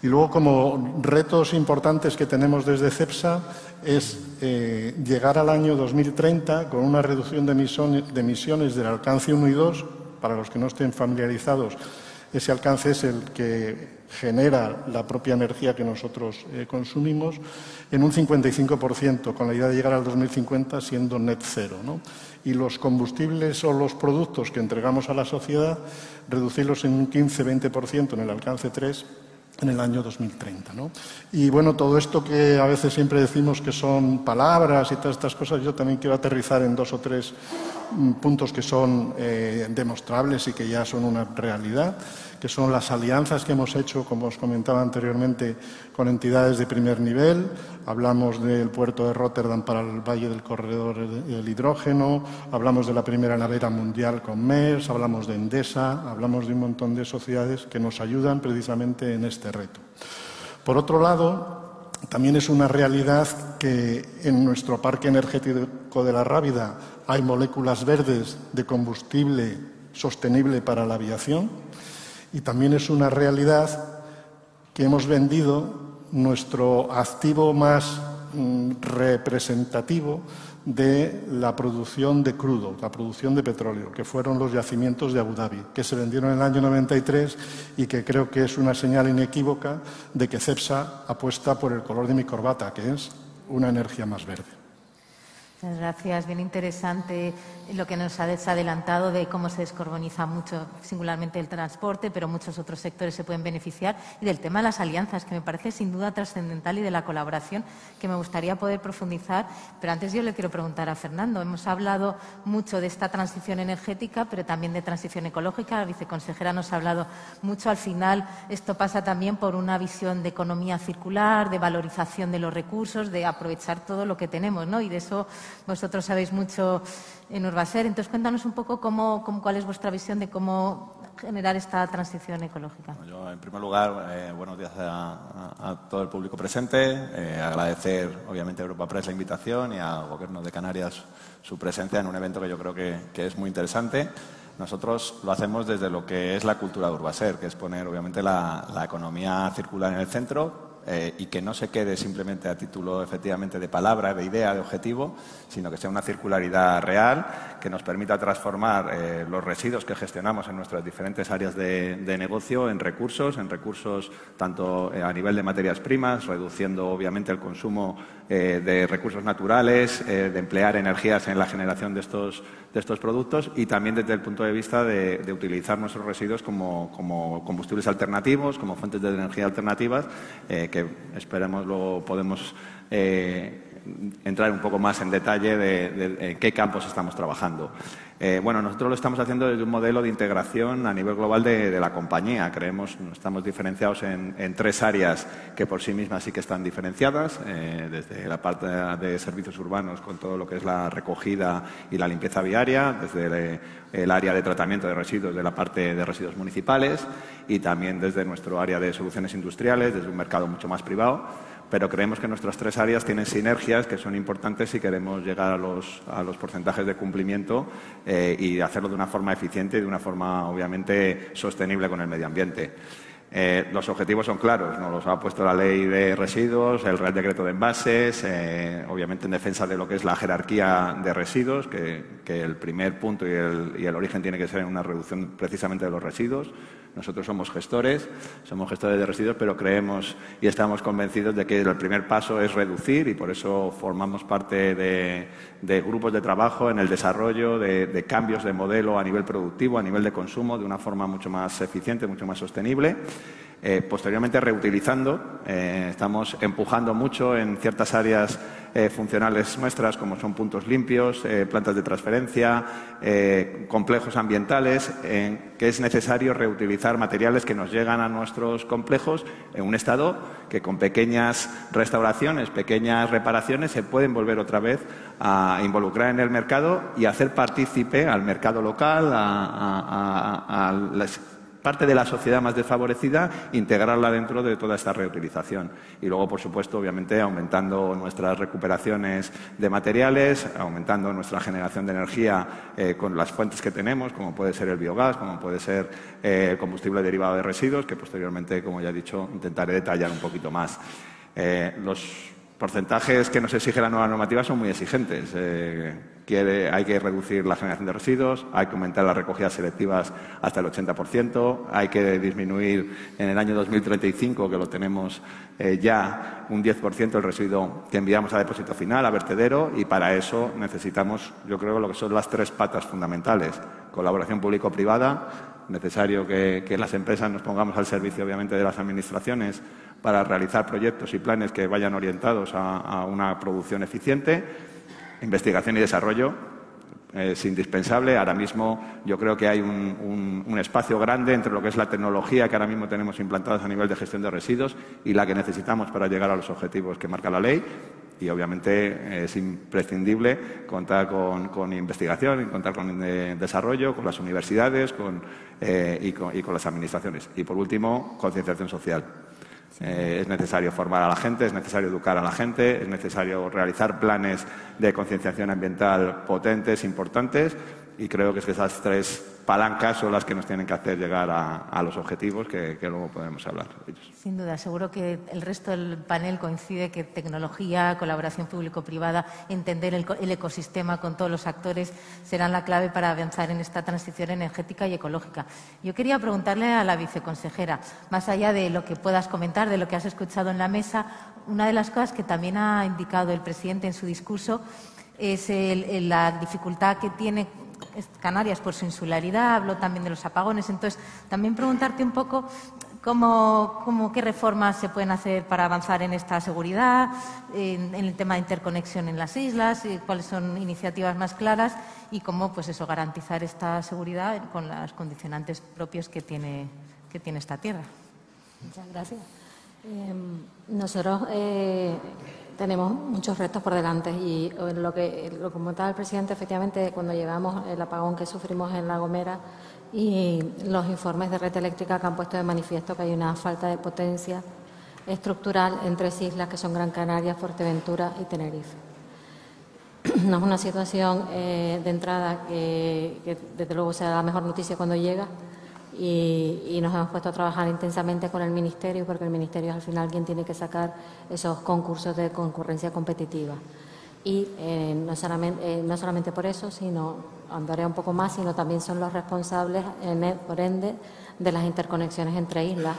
Y luego, como retos importantes que tenemos desde Cepsa, es llegar al año 2030 con una reducción de emisiones del alcance 1 y 2. Para los que no estén familiarizados, ese alcance es el que genera la propia energía que nosotros consumimos, en un 55%, con la idea de llegar al 2050 siendo net cero, ¿no? Y los combustibles o los productos que entregamos a la sociedad, reducirlos en un 15-20% en el alcance 3 en el año 2030, ¿no? Y bueno, todo esto que a veces siempre decimos que son palabras y todas estas cosas, yo también quiero aterrizar en 2 o 3 puntos que son demostrables y que ya son una realidad, que son las alianzas que hemos hecho, como os comentaba anteriormente, con entidades de primer nivel. Hablamos del puerto de Rotterdam para el Valle del Corredor del Hidrógeno, hablamos de la primera navera mundial con Maersk, hablamos de Endesa, hablamos de un montón de sociedades que nos ayudan precisamente en este reto. Por otro lado, también es una realidad que en nuestro parque energético de La Rábida hay moléculas verdes de combustible sostenible para la aviación y también es una realidad que hemos vendido nuestro activo más representativo de la producción de crudo, la producción de petróleo, que fueron los yacimientos de Abu Dhabi, que se vendieron en el año 93 y que creo que es una señal inequívoca de que Cepsa apuesta por el color de mi corbata, que es una energía más verde. Muchas gracias. Bien interesante lo que nos has adelantado de cómo se descarboniza mucho, singularmente el transporte, pero muchos otros sectores se pueden beneficiar, y del tema de las alianzas, que me parece sin duda trascendental, y de la colaboración, que me gustaría poder profundizar. Pero antes yo le quiero preguntar a Fernando. Hemos hablado mucho de esta transición energética, pero también de transición ecológica. La viceconsejera nos ha hablado mucho. Al final, esto pasa también por una visión de economía circular, de valorización de los recursos, de aprovechar todo lo que tenemos, ¿no? Y de eso vosotros sabéis mucho en Urbaser. Entonces, cuéntanos un poco cuál es vuestra visión de cómo generar esta transición ecológica. Yo, en primer lugar, buenos días a todo el público presente. Agradecer, obviamente, a Europa Press la invitación y al Gobierno de Canarias su presencia en un evento que yo creo que es muy interesante. Nosotros lo hacemos desde lo que es la cultura de Urbaser, que es poner, obviamente, la economía circular en el centro, y que no se quede simplemente a título efectivamente de palabra, de idea, de objetivo, sino que sea una circularidad real que nos permita transformar los residuos que gestionamos en nuestras diferentes áreas de negocio en recursos tanto a nivel de materias primas, reduciendo obviamente el consumo de recursos naturales, de emplear energías en la generación de estos productos, y también desde el punto de vista de utilizar nuestros residuos como combustibles alternativos, como fuentes de energía alternativas, que esperemos luego podemos entrar un poco más en detalle de en qué campos estamos trabajando. Bueno, nosotros lo estamos haciendo desde un modelo de integración a nivel global de la compañía. Creemos, estamos diferenciados en 3 áreas que por sí mismas sí que están diferenciadas, desde la parte de servicios urbanos con todo lo que es la recogida y la limpieza viaria, desde el área de tratamiento de residuos de la parte de residuos municipales, y también desde nuestro área de soluciones industriales, desde un mercado mucho más privado. Pero creemos que nuestras 3 áreas tienen sinergias que son importantes si queremos llegar a los porcentajes de cumplimiento y hacerlo de una forma eficiente y de una forma, obviamente, sostenible con el medio ambiente. Los objetivos son claros, nos los ha puesto la Ley de Residuos, el Real Decreto de Envases, obviamente en defensa de lo que es la jerarquía de residuos, que el primer punto y el origen tiene que ser en una reducción precisamente de los residuos. Nosotros somos gestores de residuos, pero creemos y estamos convencidos de que el primer paso es reducir, y por eso formamos parte de grupos de trabajo en el desarrollo de cambios de modelo a nivel productivo, a nivel de consumo, de una forma mucho más eficiente, mucho más sostenible. Posteriormente, reutilizando, estamos empujando mucho en ciertas áreas funcionales nuestras, como son puntos limpios, plantas de transferencia, complejos ambientales, que es necesario reutilizar materiales que nos llegan a nuestros complejos en un estado que con pequeñas restauraciones, pequeñas reparaciones, se pueden volver otra vez a involucrar en el mercado y hacer partícipe al mercado local, a las parte de la sociedad más desfavorecida, integrarla dentro de toda esta reutilización. Y luego, por supuesto, obviamente, aumentando nuestras recuperaciones de materiales, aumentando nuestra generación de energía con las fuentes que tenemos, como puede ser el biogás, como puede ser el combustible derivado de residuos, que posteriormente, como ya he dicho, intentaré detallar un poquito más. Los porcentajes que nos exige la nueva normativa son muy exigentes. Hay que reducir la generación de residuos, hay que aumentar las recogidas selectivas hasta el 80%, hay que disminuir en el año 2035, que lo tenemos ya, un 10% el residuo que enviamos a depósito final, a vertedero, y para eso necesitamos, yo creo, lo que son las 3 patas fundamentales. Colaboración público-privada, necesario que las empresas nos pongamos al servicio, obviamente, de las administraciones para realizar proyectos y planes que vayan orientados a una producción eficiente. Investigación y desarrollo es indispensable. Ahora mismo yo creo que hay un espacio grande entre lo que es la tecnología que ahora mismo tenemos implantadas a nivel de gestión de residuos y la que necesitamos para llegar a los objetivos que marca la ley. Y obviamente es imprescindible contar con investigación y contar con desarrollo, con las universidades y con las administraciones. Y por último, concienciación social. Es necesario formar a la gente, es necesario educar a la gente, es necesario realizar planes de concienciación ambiental potentes, importantes, y creo que esas 3 palancas son las que nos tienen que hacer llegar a los objetivos que luego podemos hablar de ellos. Sin duda, seguro que el resto del panel coincide que tecnología, colaboración público-privada, entender el ecosistema con todos los actores serán la clave para avanzar en esta transición energética y ecológica. Yo quería preguntarle a la viceconsejera, más allá de lo que puedas comentar, de lo que has escuchado en la mesa, una de las cosas que también ha indicado el presidente en su discurso es la dificultad que tiene Canarias por su insularidad, habló también de los apagones. Entonces, también preguntarte un poco qué reformas se pueden hacer para avanzar en esta seguridad, en el tema de interconexión en las islas, cuáles son iniciativas más claras y cómo, pues eso, garantizar esta seguridad con los condicionantes propios que tiene esta tierra. Muchas gracias. Nosotros tenemos muchos retos por delante y lo comentaba el presidente, efectivamente, cuando llegamos, el apagón que sufrimos en La Gomera y los informes de red eléctrica que han puesto de manifiesto que hay una falta de potencia estructural en 3 islas que son Gran Canaria, Fuerteventura y Tenerife. No es una situación de entrada que desde luego sea la mejor noticia cuando llega y nos hemos puesto a trabajar intensamente con el Ministerio, porque el Ministerio es al final quien tiene que sacar esos concursos de concurrencia competitiva. Y no solamente por eso, sino, andaré un poco más, sino también son los responsables, por ende, de las interconexiones entre islas.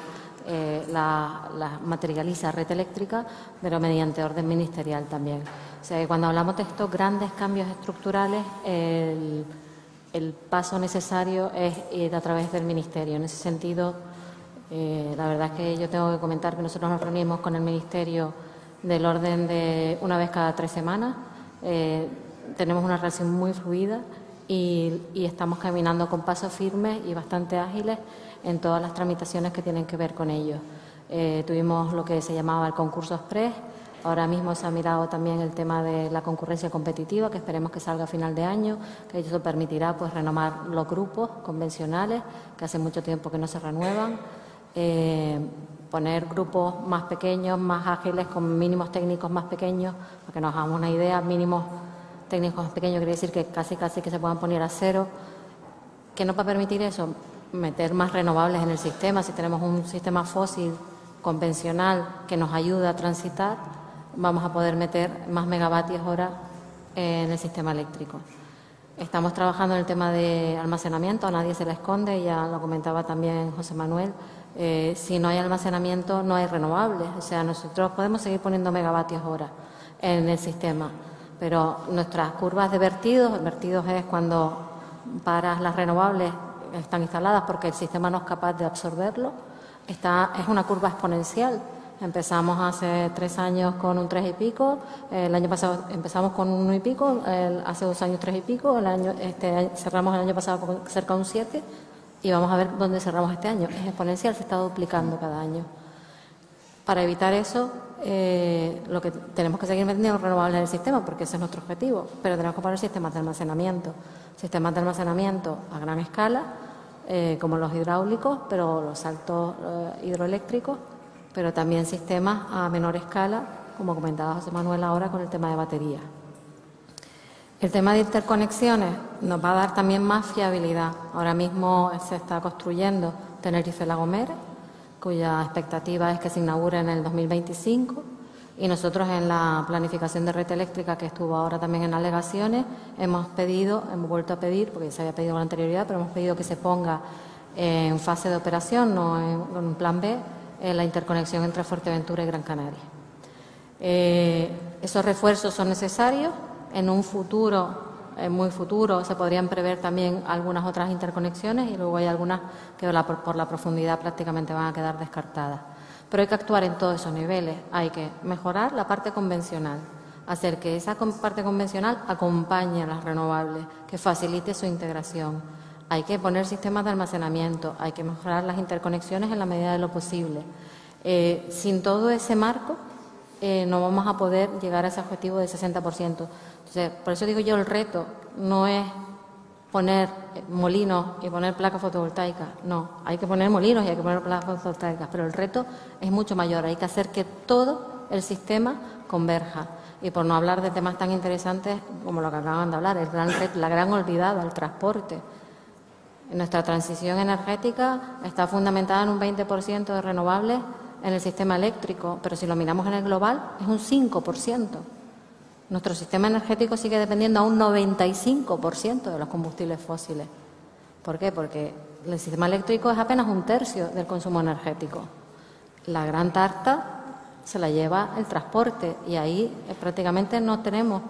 La materializa Red Eléctrica, pero mediante orden ministerial también. O sea, que cuando hablamos de estos grandes cambios estructurales, el paso necesario es ir a través del Ministerio. En ese sentido, la verdad es que yo tengo que comentar que nosotros nos reunimos con el Ministerio del orden de una vez cada 3 semanas. Tenemos una relación muy fluida y estamos caminando con pasos firmes y bastante ágiles en todas las tramitaciones que tienen que ver con ello. Tuvimos lo que se llamaba el concurso express. Ahora mismo se ha mirado también el tema de la concurrencia competitiva, que esperemos que salga a final de año, que eso permitirá pues renovar los grupos convencionales, que hace mucho tiempo que no se renuevan, poner grupos más pequeños, más ágiles, con mínimos técnicos más pequeños, para que nos hagamos una idea. Mínimos técnicos más pequeños quiere decir que casi que se puedan poner a cero. ¿Qué nos va a permitir eso? Meter más renovables en el sistema. Si tenemos un sistema fósil convencional que nos ayuda a transitar, vamos a poder meter más megavatios hora en el sistema eléctrico. Estamos trabajando en el tema de almacenamiento, a nadie se le esconde, ya lo comentaba también José Manuel. Si no hay almacenamiento, no hay renovables. O sea, nosotros podemos seguir poniendo megavatios hora en el sistema, pero nuestras curvas de vertidos es cuando paras las renovables, están instaladas porque el sistema no es capaz de absorberlo. Es una curva exponencial. Empezamos hace 3 años con un 3 y pico, el año pasado empezamos con un 1 y pico, hace 2 años 3 y pico, cerramos el año pasado con cerca de un 7 y vamos a ver dónde cerramos este año. Es exponencial, se está duplicando cada año. Para evitar eso, lo que tenemos que seguir metiendo renovables en el sistema, porque ese es nuestro objetivo, pero tenemos que poner sistemas de almacenamiento a gran escala, como los hidráulicos, pero los saltos hidroeléctricos, pero también sistemas a menor escala, como comentaba José Manuel ahora con el tema de baterías. El tema de interconexiones nos va a dar también más fiabilidad. Ahora mismo se está construyendo Tenerife-La Gomera, cuya expectativa es que se inaugure en el 2025, y nosotros en la planificación de red eléctrica, que estuvo ahora también en alegaciones, hemos vuelto a pedir, porque ya se había pedido con anterioridad, pero hemos pedido que se ponga en fase de operación, no en plan B, la interconexión entre Fuerteventura y Gran Canaria. Esos refuerzos son necesarios. En un futuro, muy futuro, se podrían prever también algunas otras interconexiones y luego hay algunas que por la profundidad prácticamente van a quedar descartadas. Pero hay que actuar en todos esos niveles. Hay que mejorar la parte convencional, hacer que esa parte convencional acompañe a las renovables, que facilite su integración. Hay que poner sistemas de almacenamiento, hay que mejorar las interconexiones en la medida de lo posible. Sin todo ese marco, no vamos a poder llegar a ese objetivo del 60%. Entonces, por eso digo yo, el reto no es poner molinos y poner placas fotovoltaicas. No, hay que poner molinos y hay que poner placas fotovoltaicas, pero el reto es mucho mayor. Hay que hacer que todo el sistema converja. Y por no hablar de temas tan interesantes como lo que acaban de hablar, la gran olvidada, el transporte. Nuestra transición energética está fundamentada en un 20% de renovables en el sistema eléctrico, pero si lo miramos en el global es un 5%. Nuestro sistema energético sigue dependiendo a un 95% de los combustibles fósiles. ¿Por qué? Porque el sistema eléctrico es apenas 1/3 del consumo energético. La gran tarta se la lleva el transporte y ahí prácticamente no tenemos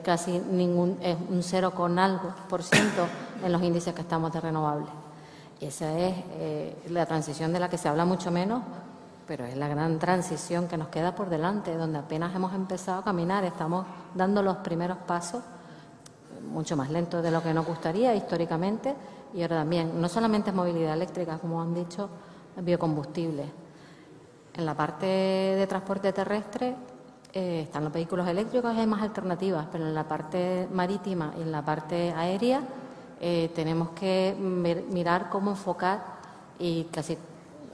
casi ningún, un 0 con algo % en los índices que estamos de renovables. Y esa es la transición de la que se habla mucho menos, pero es la gran transición que nos queda por delante, donde apenas hemos empezado a caminar, estamos dando los primeros pasos, mucho más lentos de lo que nos gustaría históricamente, y ahora también, no solamente es movilidad eléctrica, como han dicho, biocombustibles. En la parte de transporte terrestre están los vehículos eléctricos y hay más alternativas, pero en la parte marítima y en la parte aérea tenemos que mirar cómo enfocar, y casi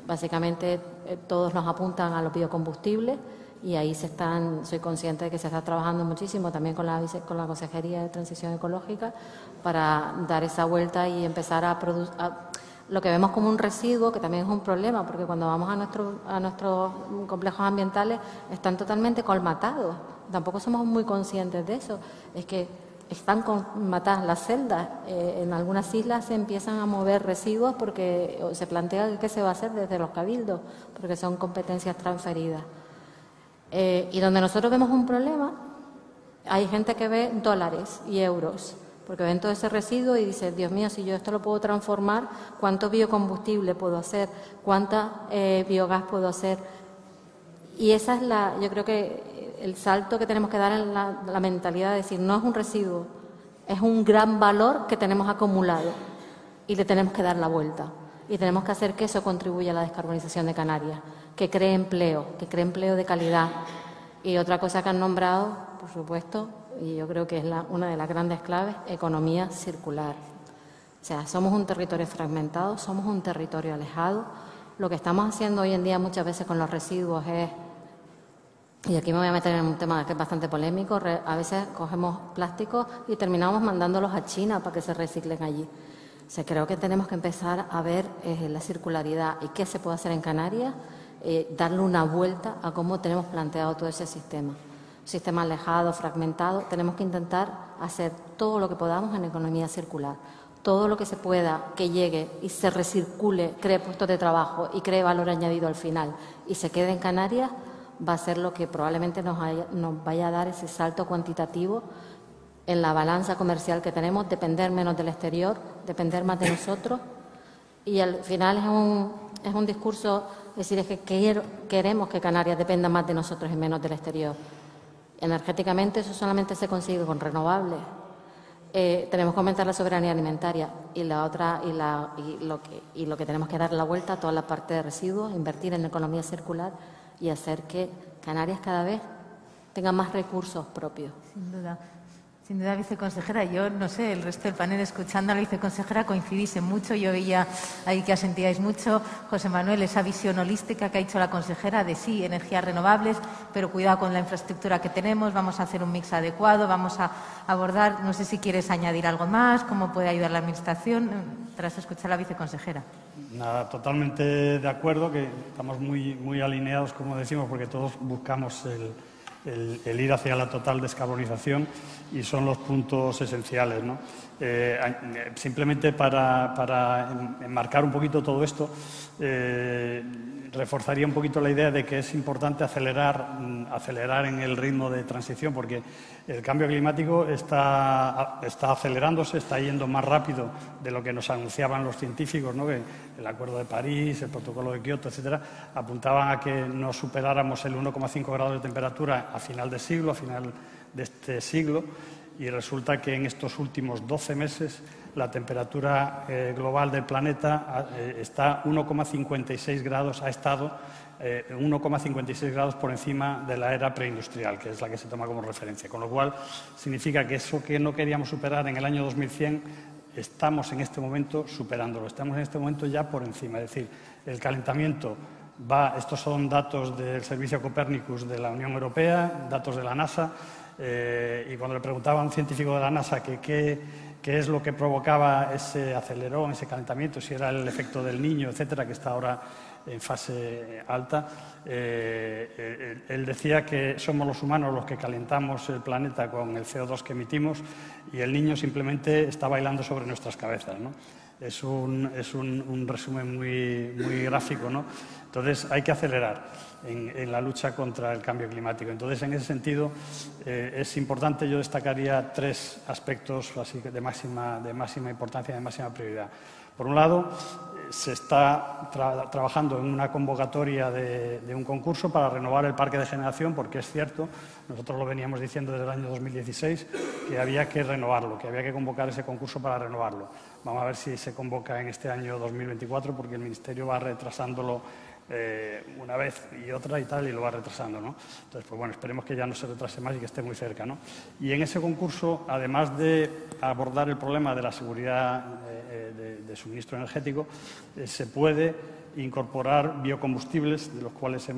básicamente todos nos apuntan a los biocombustibles y ahí soy consciente de que se está trabajando muchísimo también con la Consejería de Transición Ecológica para dar esa vuelta y empezar a lo que vemos como un residuo, que también es un problema, porque cuando vamos a nuestros complejos ambientales están totalmente colmatados. Tampoco somos muy conscientes de eso. Es que están colmatadas las celdas. En algunas islas se empiezan a mover residuos porque se plantea qué se va a hacer desde los cabildos, porque son competencias transferidas. Y donde nosotros vemos un problema, hay gente que ve dólares y euros, porque ven todo ese residuo y dice, Dios mío, si yo esto lo puedo transformar, ¿cuánto biocombustible puedo hacer? ¿Cuánta biogás puedo hacer? Y esa es yo creo que el salto que tenemos que dar en la mentalidad de decir, no es un residuo, es un gran valor que tenemos acumulado y le tenemos que dar la vuelta. Y tenemos que hacer que eso contribuya a la descarbonización de Canarias, que cree empleo de calidad. Y otra cosa que han nombrado, por supuesto, y yo creo que es una de las grandes claves, economía circular. O sea, somos un territorio fragmentado, somos un territorio alejado. Lo que estamos haciendo hoy en día muchas veces con los residuos es, y aquí me voy a meter en un tema que es bastante polémico, a veces cogemos plásticos y terminamos mandándolos a China para que se reciclen allí. O sea, creo que tenemos que empezar a ver la circularidad y qué se puede hacer en Canarias, darle una vuelta a cómo tenemos planteado todo ese sistema. Sistema alejado, fragmentado, tenemos que intentar hacer todo lo que podamos en economía circular. Todo lo que se pueda que llegue y se recircule, cree puestos de trabajo y cree valor añadido al final y se quede en Canarias, va a ser lo que probablemente nos vaya a dar ese salto cuantitativo en la balanza comercial que tenemos, depender menos del exterior, depender más de nosotros. Y al final es un discurso, es decir, es que queremos que Canarias dependa más de nosotros y menos del exterior. Energéticamente eso solamente se consigue con renovables. Tenemos que aumentar la soberanía alimentaria y lo que tenemos que dar la vuelta a toda la parte de residuos, invertir en economía circular y hacer que Canarias cada vez tenga más recursos propios. Sin duda, viceconsejera. Yo, no sé, el resto del panel escuchando a la viceconsejera coincidís en mucho. Yo veía ahí que asentíais mucho, José Manuel, esa visión holística que ha dicho la consejera de sí, energías renovables, pero cuidado con la infraestructura que tenemos, vamos a hacer un mix adecuado, vamos a abordar, no sé si quieres añadir algo más, cómo puede ayudar la Administración, tras escuchar a la viceconsejera. Nada, totalmente de acuerdo, que estamos muy alineados, como decimos, porque todos buscamos el ir hacia la total descarbonización y son los puntos esenciales, ¿no? Simplemente para enmarcar un poquito todo esto, reforzaría un poquito la idea de que es importante acelerar en el ritmo de transición, porque el cambio climático está acelerándose, está yendo más rápido de lo que nos anunciaban los científicos, ¿no? Que el Acuerdo de París, el Protocolo de Kioto, etcétera, apuntaban a que no superáramos el 1,5 grados de temperatura a final de siglo, a final de este siglo, y resulta que en estos últimos 12 meses la temperatura global del planeta está 1,56 grados, ha estado 1,56 grados por encima de la era preindustrial, que es la que se toma como referencia. Con lo cual, significa que eso que no queríamos superar en el año 2100, estamos en este momento superándolo, estamos en este momento ya por encima. Es decir, el calentamiento estos son datos del Servicio Copernicus de la Unión Europea, datos de la NASA, y cuando le preguntaba a un científico de la NASA que qué es lo que provocaba ese acelerón, ese calentamiento, si era el efecto del Niño, etcétera, que está ahora en fase alta, él decía que somos los humanos los que calentamos el planeta con el CO2 que emitimos y el Niño simplemente está bailando sobre nuestras cabezas, ¿no? Es un resumen muy gráfico, ¿no? Entonces, hay que acelerar en la lucha contra el cambio climático. Entonces, en ese sentido, es importante, yo destacaría 3 aspectos así de máxima importancia, de máxima prioridad. Por un lado, se está trabajando en una convocatoria de un concurso para renovar el parque de generación, porque es cierto, nosotros lo veníamos diciendo desde el año 2016, que había que renovarlo, que había que convocar ese concurso para renovarlo. Vamos a ver si se convoca en este año 2024, porque el Ministerio va retrasándolo una vez y otra y tal, y lo va retrasando, ¿no? Entonces, pues bueno, esperemos que ya no se retrase más y que esté muy cerca, ¿no? Y en ese concurso, además de abordar el problema de la seguridad de suministro energético, se puede incorporar biocombustibles, de los cuales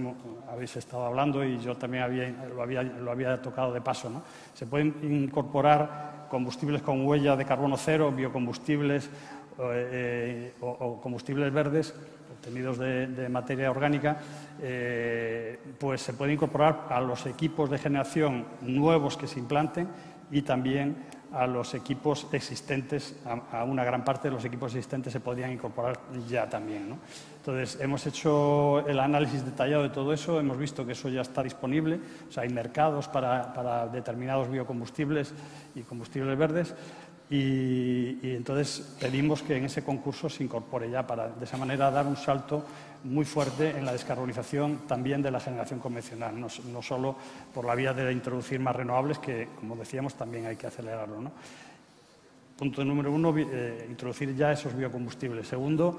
habéis estado hablando y yo también lo había tocado de paso, ¿no? Se pueden incorporar combustibles con huella de carbono cero, biocombustibles o combustibles verdes obtenidos de materia orgánica, pues se puede incorporar a los equipos de generación nuevos que se implanten y también a los equipos existentes, a una gran parte de los equipos existentes se podrían incorporar ya también, ¿no? Entonces, hemos hecho el análisis detallado de todo eso, hemos visto que eso ya está disponible, o sea, hay mercados para determinados biocombustibles y combustibles verdes, y entonces pedimos que en ese concurso se incorpore ya para, de esa manera, dar un salto muy fuerte en la descarbonización también de la generación convencional, no solo por la vía de introducir más renovables, que, como decíamos, también hay que acelerarlo, ¿no? Punto número 1, introducir ya esos biocombustibles. Segundo,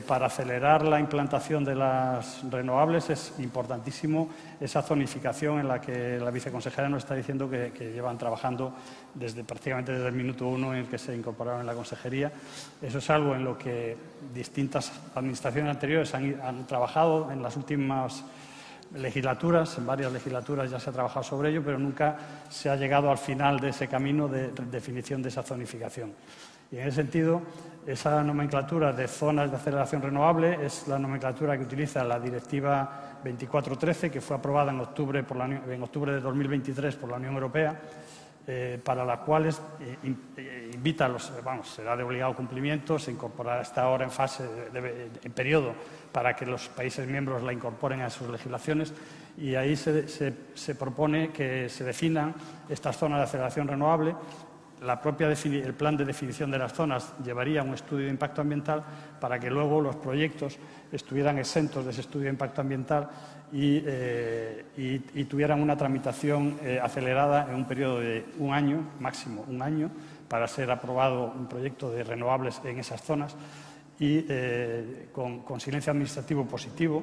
para acelerar la implantación de las renovables es importantísimo esa zonificación en la que la viceconsejera nos está diciendo que llevan trabajando prácticamente desde el minuto 1 en el que se incorporaron en la consejería. Eso es algo en lo que distintas administraciones anteriores han trabajado en las últimas legislaturas, en varias legislaturas ya se ha trabajado sobre ello, pero nunca se ha llegado al final de ese camino de definición de esa zonificación. Y en ese sentido, esa nomenclatura de zonas de aceleración renovable es la nomenclatura que utiliza la Directiva 2413, que fue aprobada en octubre de 2023 por la Unión Europea, para las cuales invita a los, será de obligado cumplimiento, se incorporará hasta ahora en fase, en periodo, para que los países miembros la incorporen a sus legislaciones, y ahí se propone que se definan estas zonas de aceleración renovable. El plan de definición de las zonas llevaría un estudio de impacto ambiental para que luego los proyectos estuvieran exentos de ese estudio de impacto ambiental y tuvieran una tramitación acelerada en un periodo de un año, máximo un año, para ser aprobado un proyecto de renovables en esas zonas y con silencio administrativo positivo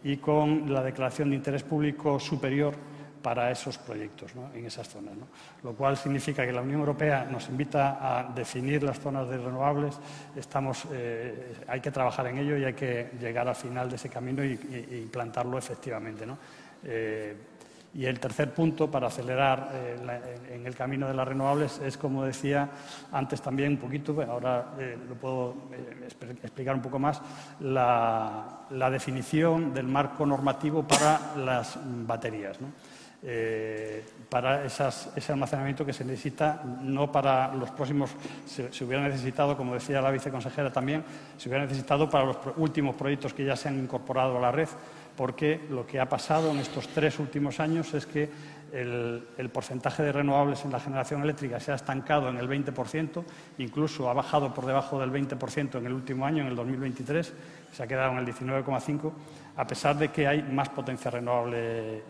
y con la declaración de interés público superior para esos proyectos, ¿no?, en esas zonas, ¿no? Lo cual significa que la Unión Europea nos invita a definir las zonas de renovables. Hay que trabajar en ello y hay que llegar al final de ese camino y implantarlo efectivamente, ¿no? Y el tercer punto para acelerar en el camino de las renovables es, como decía antes también un poquito, ahora lo puedo explicar un poco más, la definición del marco normativo para las baterías, ¿no? Para ese almacenamiento que se necesita, no para los próximos, se hubiera necesitado, como decía la viceconsejera también, se hubiera necesitado para los últimos proyectos que ya se han incorporado a la red, porque lo que ha pasado en estos 3 últimos años es que el porcentaje de renovables en la generación eléctrica se ha estancado en el 20%, incluso ha bajado por debajo del 20% en el último año, en el 2023, se ha quedado en el 19,5%, a pesar de que hay más potencia renovable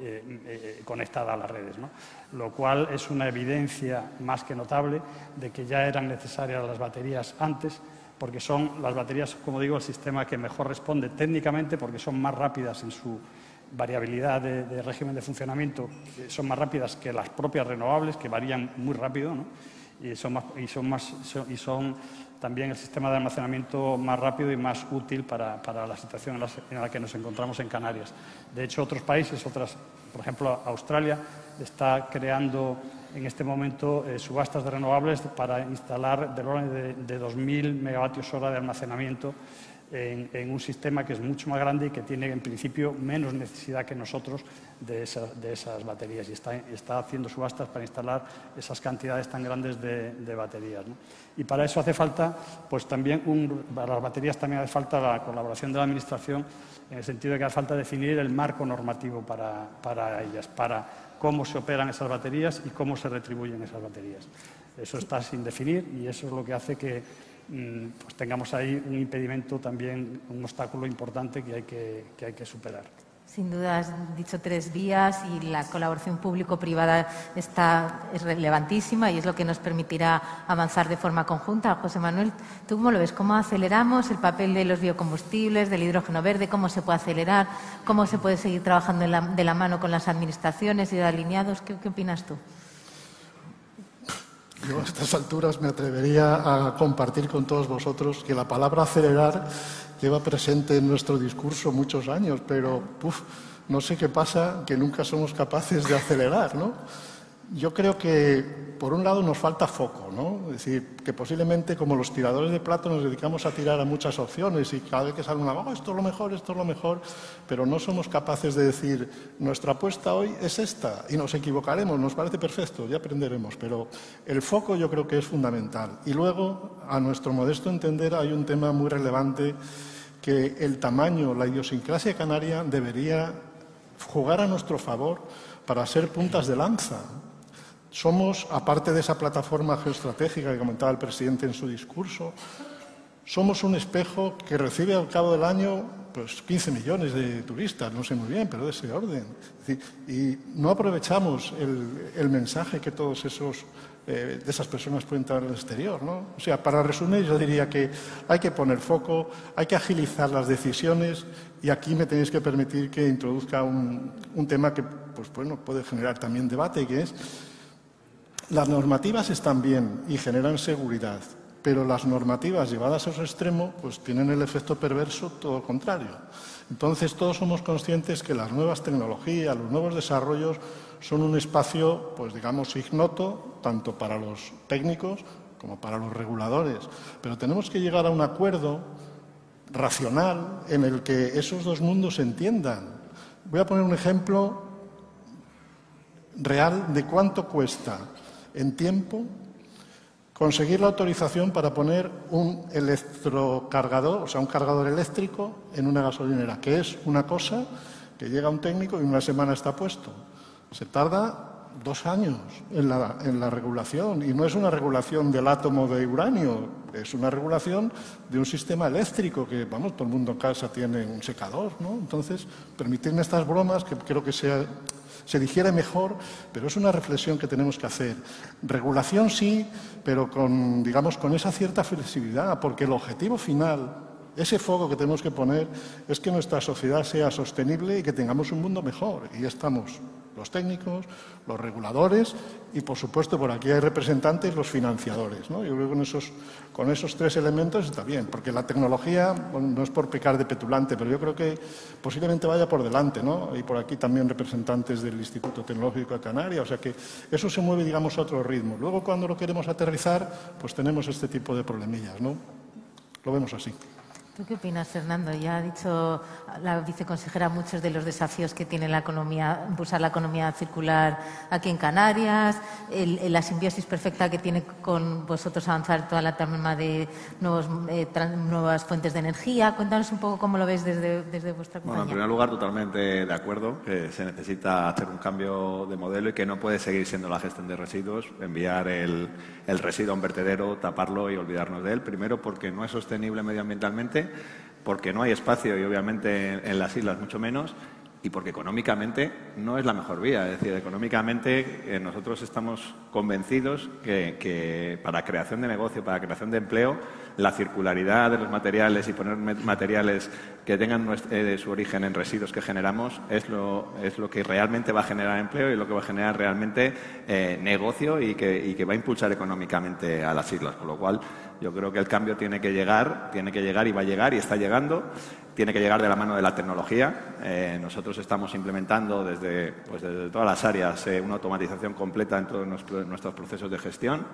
conectada a las redes, ¿no? Lo cual es una evidencia más que notable de que ya eran necesarias las baterías antes, porque son las baterías, como digo, el sistema que mejor responde técnicamente, porque son más rápidas en su variabilidad de régimen de funcionamiento, son más rápidas que las propias renovables, que varían muy rápido, ¿no? Y son también el sistema de almacenamiento más rápido y más útil para la situación en la que nos encontramos en Canarias. De hecho, otros países, por ejemplo, Australia, está creando en este momento subastas de renovables para instalar del orden de 2.000 megavatios hora de almacenamiento en un sistema que es mucho más grande y que tiene, en principio, menos necesidad que nosotros de esas baterías. Y está haciendo subastas para instalar esas cantidades tan grandes de baterías, ¿no? Y para eso hace falta, pues también, para las baterías también hace falta la colaboración de la Administración, en el sentido de que hace falta definir el marco normativo para ellas, para cómo se operan esas baterías y cómo se retribuyen esas baterías. Eso está sin definir y eso es lo que hace que pues tengamos ahí un impedimento también, un obstáculo importante que hay que superar. Sin duda, has dicho 3 vías y la colaboración público-privada es relevantísima y es lo que nos permitirá avanzar de forma conjunta. José Manuel, ¿tú cómo lo ves? ¿Cómo aceleramos el papel de los biocombustibles, del hidrógeno verde? ¿Cómo se puede acelerar? ¿Cómo se puede seguir trabajando de la mano con las administraciones y de alineados? ¿Qué opinas tú? Yo a estas alturas me atrevería a compartir con todos vosotros que la palabra acelerar lleva presente en nuestro discurso muchos años, pero no sé qué pasa, que nunca somos capaces de acelerar, ¿no? Yo creo que, por un lado, nos falta foco, ¿no? Es decir, que posiblemente, como los tiradores de plato, nos dedicamos a tirar a muchas opciones y cada vez que sale una, esto es lo mejor, pero no somos capaces de decir, nuestra apuesta hoy es esta y nos equivocaremos, nos parece perfecto, ya aprenderemos, pero el foco yo creo que es fundamental. Y luego, a nuestro modesto entender, hay un tema muy relevante que el tamaño, la idiosincrasia canaria debería jugar a nuestro favor para ser puntas de lanza. Somos, aparte de esa plataforma geoestratégica que comentaba el presidente en su discurso, somos un espejo que recibe al cabo del año pues 15 millones de turistas, no sé muy bien, pero de ese orden. Es decir, y no aprovechamos el mensaje que todos de esas personas pueden traer al exterior, ¿no? O sea, para resumir, yo diría que hay que poner foco, hay que agilizar las decisiones y aquí me tenéis que permitir que introduzca un tema que pues, bueno, puede generar también debate, que es las normativas están bien y generan seguridad, pero las normativas llevadas a su extremo pues tienen el efecto perverso todo lo contrario. Entonces todos somos conscientes que las nuevas tecnologías, los nuevos desarrollos son un espacio, pues digamos, ignoto, tanto para los técnicos como para los reguladores. Pero tenemos que llegar a un acuerdo racional en el que esos dos mundos se entiendan. Voy a poner un ejemplo real de cuánto cuesta en tiempo conseguir la autorización para poner un electrocargador, o sea, un cargador eléctrico en una gasolinera, que es una cosa que llega un técnico y en una semana está puesto. Se tarda 2 años en la regulación y no es una regulación del átomo de uranio, es una regulación de un sistema eléctrico que, vamos, todo el mundo en casa tiene un secador, ¿no? Entonces, permitirme estas bromas que creo que se digiere mejor, pero es una reflexión que tenemos que hacer. Regulación sí, pero con, digamos, con esa cierta flexibilidad, porque el objetivo final, ese foco que tenemos que poner, es que nuestra sociedad sea sostenible y que tengamos un mundo mejor. Y estamos los técnicos, los reguladores y, por supuesto, por aquí hay representantes, los financiadores, ¿no? Yo creo que con esos 3 elementos está bien, porque la tecnología, bueno, no es por pecar de petulante, pero yo creo que posiblemente vaya por delante, ¿no? Y por aquí también representantes del Instituto Tecnológico de Canarias, o sea que eso se mueve, digamos, a otro ritmo. Luego, cuando lo queremos aterrizar, pues tenemos este tipo de problemillas, ¿no? Lo vemos así. ¿Tú qué opinas, Fernando? Ya ha dicho la viceconsejera muchos de los desafíos que tiene la economía, impulsar la economía circular aquí en Canarias, la simbiosis perfecta que tiene con vosotros avanzar toda la trama de nuevas fuentes de energía. Cuéntanos un poco cómo lo ves desde vuestra compañía. Bueno, en primer lugar, totalmente de acuerdo, que se necesita hacer un cambio de modelo y que no puede seguir siendo la gestión de residuos, enviar el residuo a un vertedero, taparlo y olvidarnos de él. Primero, porque no es sostenible medioambientalmente, porque no hay espacio y obviamente en las islas mucho menos, y porque económicamente no es la mejor vía. Es decir, económicamente nosotros estamos convencidos que para creación de negocio, para creación de empleo, la circularidad de los materiales y poner materiales que tengan su origen en residuos que generamos es lo que realmente va a generar empleo y lo que va a generar realmente negocio y que va a impulsar económicamente a las islas. Con lo cual, yo creo que el cambio tiene que llegar y va a llegar y está llegando. Tiene que llegar de la mano de la tecnología. Nosotros estamos implementando desde todas las áreas una automatización completa en todos nuestros procesos de gestión.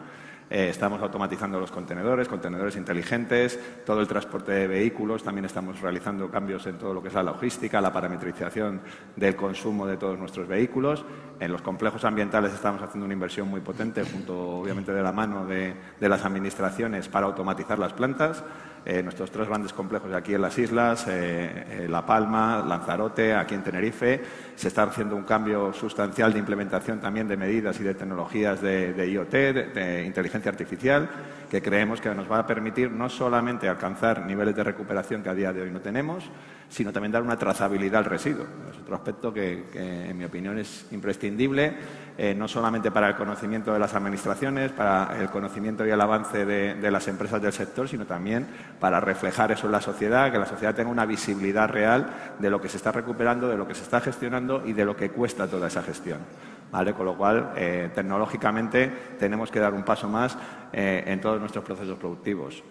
Estamos automatizando los contenedores inteligentes, todo el transporte de vehículos. También estamos realizando cambios en todo lo que es la logística, la parametrización del consumo de todos nuestros vehículos. En los complejos ambientales estamos haciendo una inversión muy potente, junto obviamente de la mano de las administraciones, para automatizar las plantas. Nuestros 3 grandes complejos aquí en las islas, La Palma, Lanzarote, aquí en Tenerife, se está haciendo un cambio sustancial de implementación también de medidas y de tecnologías de IoT, de inteligencia artificial, que creemos que nos va a permitir no solamente alcanzar niveles de recuperación que a día de hoy no tenemos, sino también dar una trazabilidad al residuo. Es otro aspecto que en mi opinión es imprescindible, no solamente para el conocimiento de las administraciones, para el conocimiento y el avance de las empresas del sector, sino también para reflejar eso en la sociedad, que la sociedad tenga una visibilidad real de lo que se está recuperando, de lo que se está gestionando y de lo que cuesta toda esa gestión. ¿Vale? Con lo cual, tecnológicamente, tenemos que dar un paso más en todos nuestros procesos productivos.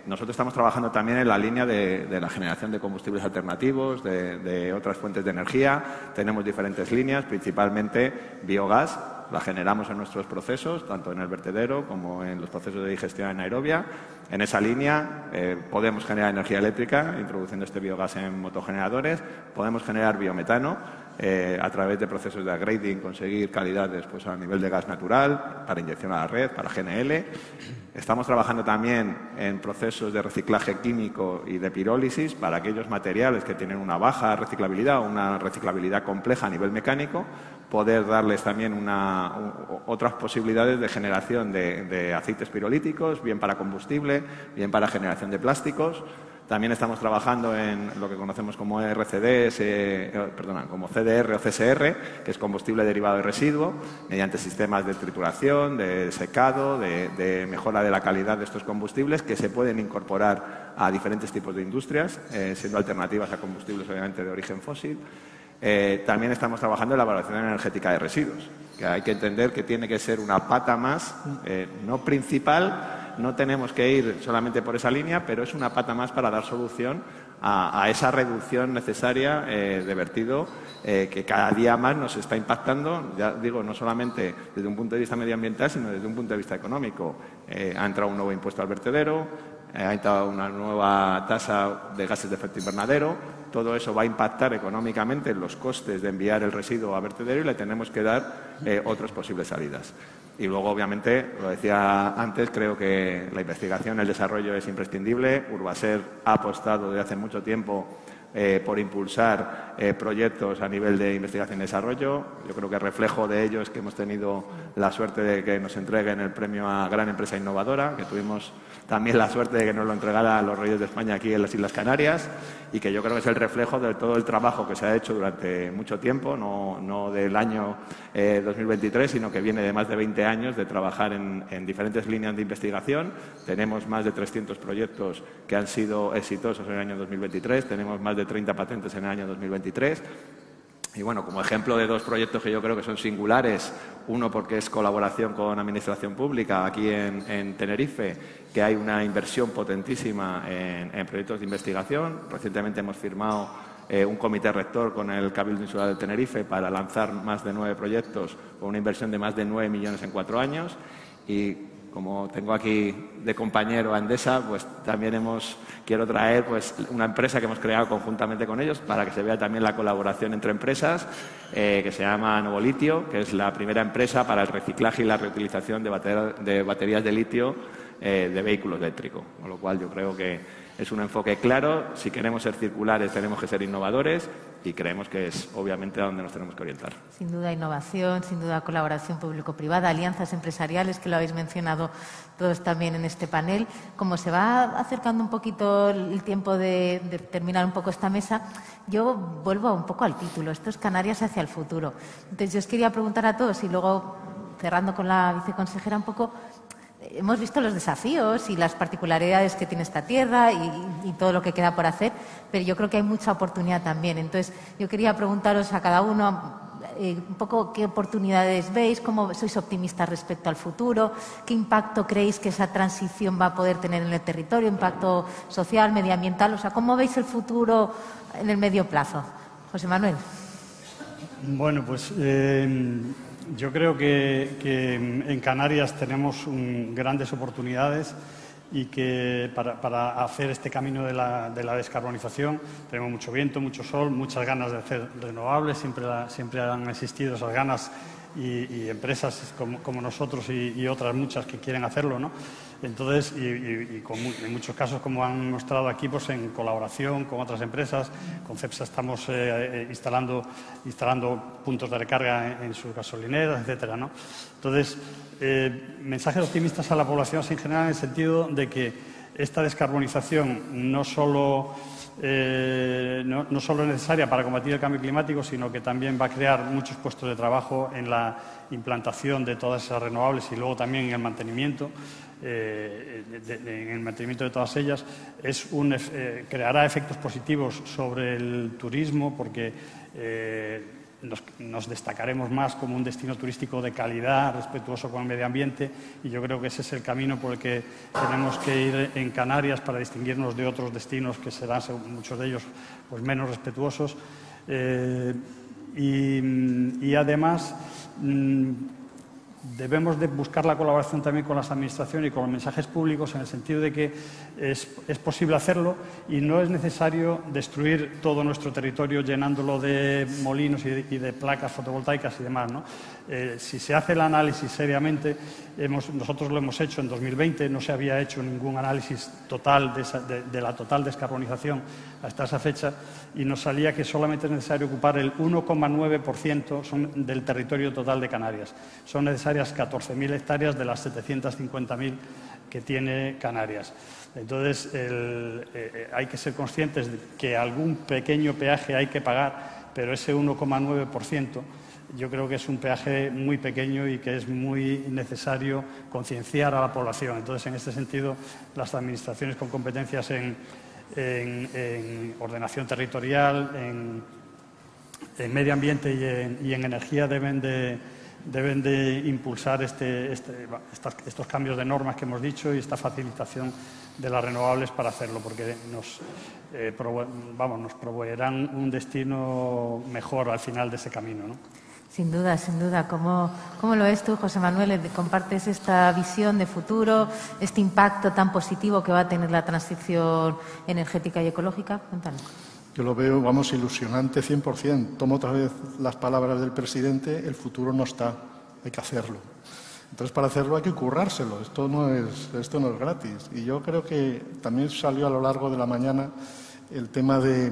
Nosotros estamos trabajando también en la línea de la generación de combustibles alternativos, de otras fuentes de energía. Tenemos diferentes líneas, principalmente biogás, la generamos en nuestros procesos, tanto en el vertedero como en los procesos de digestión anaerobia. En esa línea podemos generar energía eléctrica introduciendo este biogás en motogeneradores, podemos generar biometano a través de procesos de upgrading, conseguir calidades pues, a nivel de gas natural para inyección a la red, para GNL. Estamos trabajando también en procesos de reciclaje químico y de pirólisis para aquellos materiales que tienen una baja reciclabilidad o una reciclabilidad compleja a nivel mecánico, poder darles también otras posibilidades de generación de aceites pirolíticos, bien para combustible, bien para generación de plásticos. También estamos trabajando en lo que conocemos como como CDR o CSR, que es combustible derivado de residuo, mediante sistemas de trituración, de secado, de mejora de la calidad de estos combustibles que se pueden incorporar a diferentes tipos de industrias, siendo alternativas a combustibles obviamente de origen fósil. También estamos trabajando en la valoración energética de residuos, que hay que entender que tiene que ser una pata más, no principal. No tenemos que ir solamente por esa línea, pero es una pata más para dar solución a esa reducción necesaria de vertido que cada día más nos está impactando, ya digo, no solamente desde un punto de vista medioambiental, sino desde un punto de vista económico. Ha entrado un nuevo impuesto al vertedero, ha entrado una nueva tasa de gases de efecto invernadero. Todo eso va a impactar económicamente en los costes de enviar el residuo a vertedero y le tenemos que dar otras posibles salidas. Y luego, obviamente, lo decía antes, creo que la investigación y el desarrollo es imprescindible. Urbaser ha apostado desde hace mucho tiempo por impulsar proyectos a nivel de investigación y desarrollo. Yo creo que el reflejo de ello es que hemos tenido la suerte de que nos entreguen el premio a Gran Empresa Innovadora, que tuvimos también la suerte de que nos lo entregara los Reyes de España aquí en las Islas Canarias, y que yo creo que es el reflejo de todo el trabajo que se ha hecho durante mucho tiempo, no del año 2023, sino que viene de más de 20 años de trabajar en diferentes líneas de investigación. Tenemos más de 300 proyectos que han sido exitosos en el año 2023, tenemos más de 30 patentes en el año 2023. Y bueno, como ejemplo de dos proyectos que yo creo que son singulares, uno porque es colaboración con Administración Pública aquí en Tenerife, que hay una inversión potentísima en proyectos de investigación. Recientemente hemos firmado un comité rector con el Cabildo Insular de Tenerife para lanzar más de 9 proyectos con una inversión de más de 9 millones en 4 años. Y como tengo aquí de compañero a Endesa, pues también quiero traer pues una empresa que hemos creado conjuntamente con ellos para que se vea también la colaboración entre empresas, que se llama Novolitio, que es la primera empresa para el reciclaje y la reutilización de baterías de litio de vehículos eléctricos. Con lo cual yo creo que es un enfoque claro. Si queremos ser circulares tenemos que ser innovadores y creemos que es obviamente a donde nos tenemos que orientar. Sin duda innovación, sin duda colaboración público-privada, alianzas empresariales, que lo habéis mencionado todos también en este panel. Como se va acercando un poquito el tiempo de terminar un poco esta mesa, yo vuelvo un poco al título. Esto es Canarias hacia el futuro. Entonces yo os quería preguntar a todos y luego, cerrando con la viceconsejera un poco, hemos visto los desafíos y las particularidades que tiene esta tierra y todo lo que queda por hacer, pero yo creo que hay mucha oportunidad también. Entonces, yo quería preguntaros a cada uno un poco qué oportunidades veis, cómo sois optimistas respecto al futuro, qué impacto creéis que esa transición va a poder tener en el territorio, impacto social, medioambiental, o sea, cómo veis el futuro en el medio plazo. José Manuel. Bueno, pues yo creo que en Canarias tenemos grandes oportunidades y que para hacer este camino de la descarbonización tenemos mucho viento, mucho sol, muchas ganas de hacer renovables, siempre han existido esas ganas y empresas como nosotros y otras muchas que quieren hacerlo, ¿no? Entonces, en muchos casos, como han mostrado aquí, pues en colaboración con otras empresas, con CEPSA estamos instalando puntos de recarga en sus gasolineras, etcétera, ¿no? Entonces, mensajes optimistas a la población en general, en el sentido de que esta descarbonización no solo es necesaria para combatir el cambio climático, sino que también va a crear muchos puestos de trabajo en la implantación de todas esas renovables y luego también en el mantenimiento. En el mantenimiento de todas ellas creará efectos positivos sobre el turismo, porque nos destacaremos más como un destino turístico de calidad, respetuoso con el medio ambiente, y yo creo que ese es el camino por el que tenemos que ir en Canarias para distinguirnos de otros destinos que serán, muchos de ellos, pues menos respetuosos. Y además Debemos de buscar la colaboración también con las administraciones y con los mensajes públicos, en el sentido de que es posible hacerlo y no es necesario destruir todo nuestro territorio llenándolo de molinos y de placas fotovoltaicas y demás, ¿no? Si se hace el análisis seriamente, nosotros lo hemos hecho en 2020, no se había hecho ningún análisis total de la total descarbonización hasta esa fecha, y nos salía que solamente es necesario ocupar el 1,9% del territorio total de Canarias. Son necesarias 14.000 hectáreas de las 750.000 que tiene Canarias. Entonces, hay que ser conscientes de que algún pequeño peaje hay que pagar, pero ese 1,9% yo creo que es un peaje muy pequeño y que es muy necesario concienciar a la población. Entonces, en este sentido, las administraciones con competencias en ordenación territorial, en medio ambiente y en energía deben de impulsar estos cambios de normas que hemos dicho y esta facilitación de las renovables para hacerlo, porque nos proveerán un destino mejor al final de ese camino, ¿no? Sin duda, sin duda. ¿Cómo lo ves tú, José Manuel? ¿Compartes esta visión de futuro, este impacto tan positivo que va a tener la transición energética y ecológica? Cuéntanos. Yo lo veo, ilusionante 100%. Tomo otra vez las palabras del presidente, el futuro no está, hay que hacerlo. Entonces, para hacerlo hay que currárselo, esto no es gratis. Y yo creo que también salió a lo largo de la mañana el tema de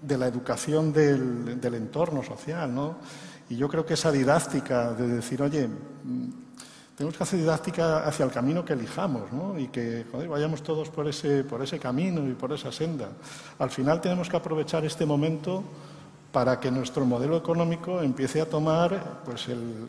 la educación del entorno social, ¿no? Y yo creo que esa didáctica de decir, oye, tenemos que hacer didáctica hacia el camino que elijamos, ¿no? Y que vayamos todos por ese camino y por esa senda. Al final tenemos que aprovechar este momento para que nuestro modelo económico empiece a tomar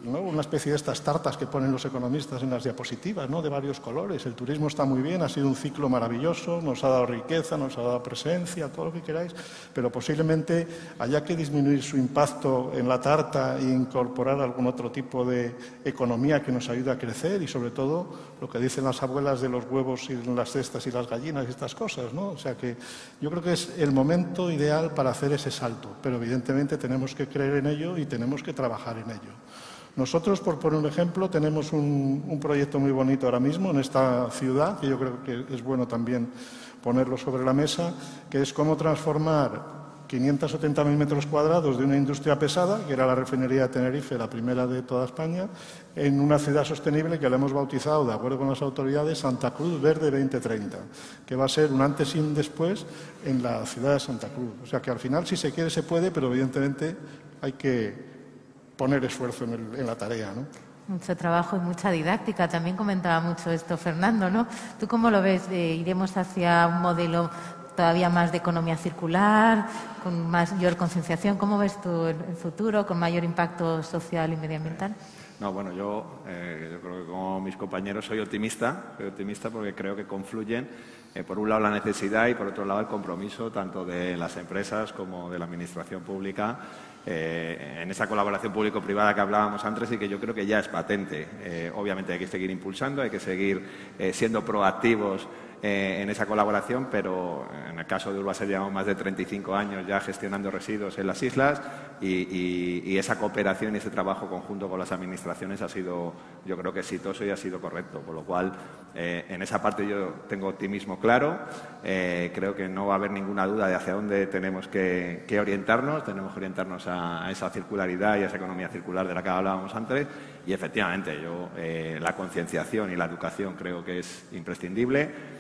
una especie de estas tartas que ponen los economistas en las diapositivas, ¿no? De varios colores. El turismo está muy bien, ha sido un ciclo maravilloso, nos ha dado riqueza, nos ha dado presencia, todo lo que queráis, pero posiblemente haya que disminuir su impacto en la tarta e incorporar algún otro tipo de economía que nos ayude a crecer y, sobre todo, lo que dicen las abuelas de los huevos y las cestas y las gallinas y estas cosas, ¿no? O sea que yo creo que es el momento ideal para hacer ese salto, pero evidentemente tenemos que creer en ello y tenemos que trabajar en ello. Nosotros, por poner un ejemplo, tenemos un proyecto muy bonito ahora mismo en esta ciudad, que yo creo que es bueno también ponerlo sobre la mesa, que es cómo transformar 570.000 metros cuadrados de una industria pesada, que era la refinería de Tenerife, la primera de toda España, en una ciudad sostenible que la hemos bautizado, de acuerdo con las autoridades, Santa Cruz Verde 2030, que va a ser un antes y un después en la ciudad de Santa Cruz. O sea que al final, si se quiere, se puede, pero evidentemente hay que poner esfuerzo en la tarea, ¿no? Mucho trabajo y mucha didáctica. También comentaba mucho esto Fernando, ¿no? ¿Tú cómo lo ves? ¿Iremos hacia un modelo todavía más de economía circular, con mayor concienciación? ¿Cómo ves tú el futuro, con mayor impacto social y medioambiental? No, bueno, yo creo que como mis compañeros soy optimista porque creo que confluyen, por un lado, la necesidad y, por otro lado, el compromiso tanto de las empresas como de la administración pública en esa colaboración público-privada que hablábamos antes y que yo creo que ya es patente. Obviamente hay que seguir impulsando, hay que seguir siendo proactivos en esa colaboración, pero en el caso de Urbaser llevamos más de 35 años ya gestionando residuos en las islas y esa cooperación y ese trabajo conjunto con las administraciones ha sido, yo creo que exitoso y ha sido correcto, por lo cual en esa parte yo tengo optimismo claro. Creo que no va a haber ninguna duda de hacia dónde tenemos que orientarnos. Tenemos que orientarnos a esa circularidad y a esa economía circular de la que hablábamos antes y efectivamente la concienciación y la educación creo que es imprescindible.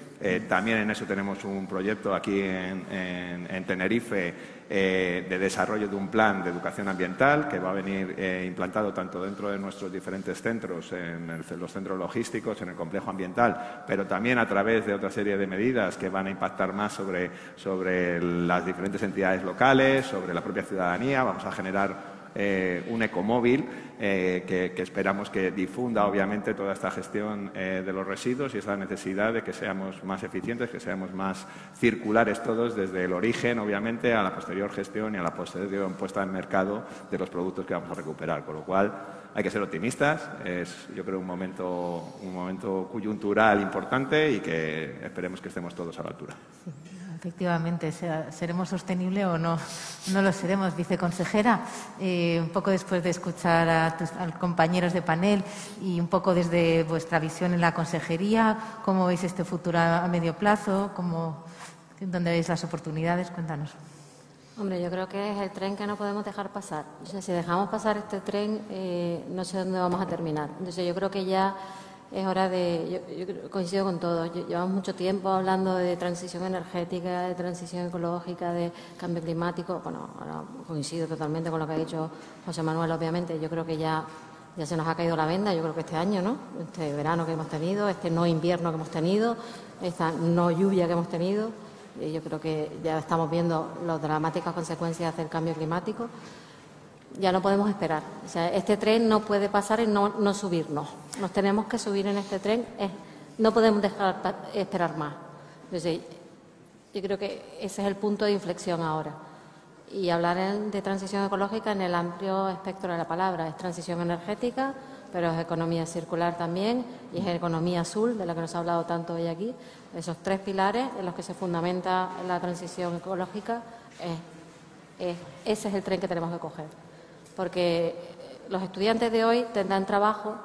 También en eso tenemos un proyecto aquí en Tenerife de desarrollo de un plan de educación ambiental que va a venir implantado tanto dentro de nuestros diferentes centros, en los centros logísticos, en el complejo ambiental, pero también a través de otra serie de medidas que van a impactar más sobre las diferentes entidades locales, sobre la propia ciudadanía. Vamos a generar un ecomóvil que esperamos que difunda obviamente toda esta gestión de los residuos y esa necesidad de que seamos más eficientes, que seamos más circulares todos desde el origen obviamente a la posterior gestión y a la posterior puesta en mercado de los productos que vamos a recuperar, con lo cual hay que ser optimistas. Es, yo creo, un momento coyuntural importante y que esperemos que estemos todos a la altura. Sí, Efectivamente, ¿seremos sostenibles o no? No lo seremos. Viceconsejera, un poco después de escuchar a tus compañeros de panel y un poco desde vuestra visión en la consejería, ¿cómo veis este futuro a medio plazo? ¿Dónde veis las oportunidades? Cuéntanos. Hombre, yo creo que es el tren que no podemos dejar pasar. O sea, si dejamos pasar este tren, no sé dónde vamos a terminar. Entonces, yo creo que ya es hora de... Yo coincido con todos. Llevamos mucho tiempo hablando de transición energética, de transición ecológica, de cambio climático. Bueno, ahora coincido totalmente con lo que ha dicho José Manuel, obviamente. Yo creo que ya se nos ha caído la venda. Yo creo que este año, ¿no? Este verano que hemos tenido, este no invierno que hemos tenido, esta no lluvia que hemos tenido. Yo creo que ya estamos viendo las dramáticas consecuencias del cambio climático. Ya no podemos esperar. O sea, este tren no puede pasar y no subirnos. Nos tenemos que subir en este tren. No podemos dejar esperar más. Entonces, yo creo que ese es el punto de inflexión ahora. Y hablar de transición ecológica en el amplio espectro de la palabra. Es transición energética, pero es economía circular también y es economía azul, de la que nos ha hablado tanto hoy aquí. Esos tres pilares en los que se fundamenta la transición ecológica, ese es el tren que tenemos que coger. Porque los estudiantes de hoy tendrán trabajo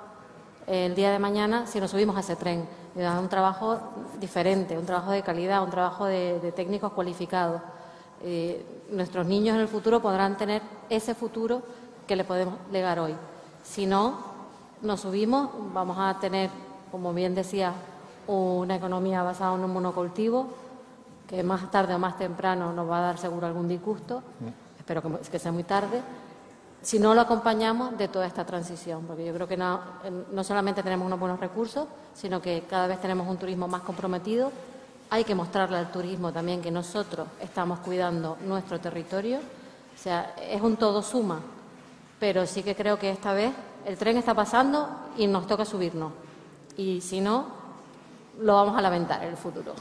el día de mañana si nos subimos a ese tren. Es un trabajo diferente, un trabajo de calidad, un trabajo de técnicos cualificados. Nuestros niños en el futuro podrán tener ese futuro que le podemos legar hoy. Si no nos subimos, vamos a tener, como bien decía, una economía basada en un monocultivo que más tarde o más temprano nos va a dar seguro algún disgusto, espero que sea muy tarde, si no lo acompañamos de toda esta transición, porque yo creo que no solamente tenemos unos buenos recursos, sino que cada vez tenemos un turismo más comprometido. Hay que mostrarle al turismo también que nosotros estamos cuidando nuestro territorio, o sea, es un todo suma, pero sí que creo que esta vez el tren está pasando y nos toca subirnos, y si no, lo vamos a lamentar en el futuro.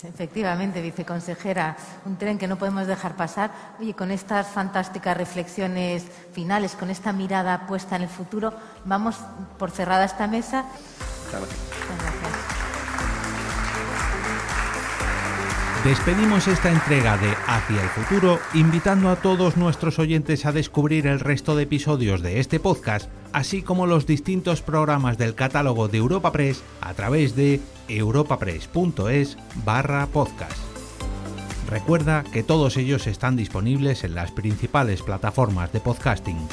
Efectivamente, viceconsejera, un tren que no podemos dejar pasar. Oye, con estas fantásticas reflexiones finales, con esta mirada puesta en el futuro, vamos por cerrada esta mesa. Muchas gracias. Despedimos esta entrega de Hacia el Futuro, invitando a todos nuestros oyentes a descubrir el resto de episodios de este podcast, así como los distintos programas del catálogo de Europa Press a través de europapress.es/podcast. Recuerda que todos ellos están disponibles en las principales plataformas de podcasting.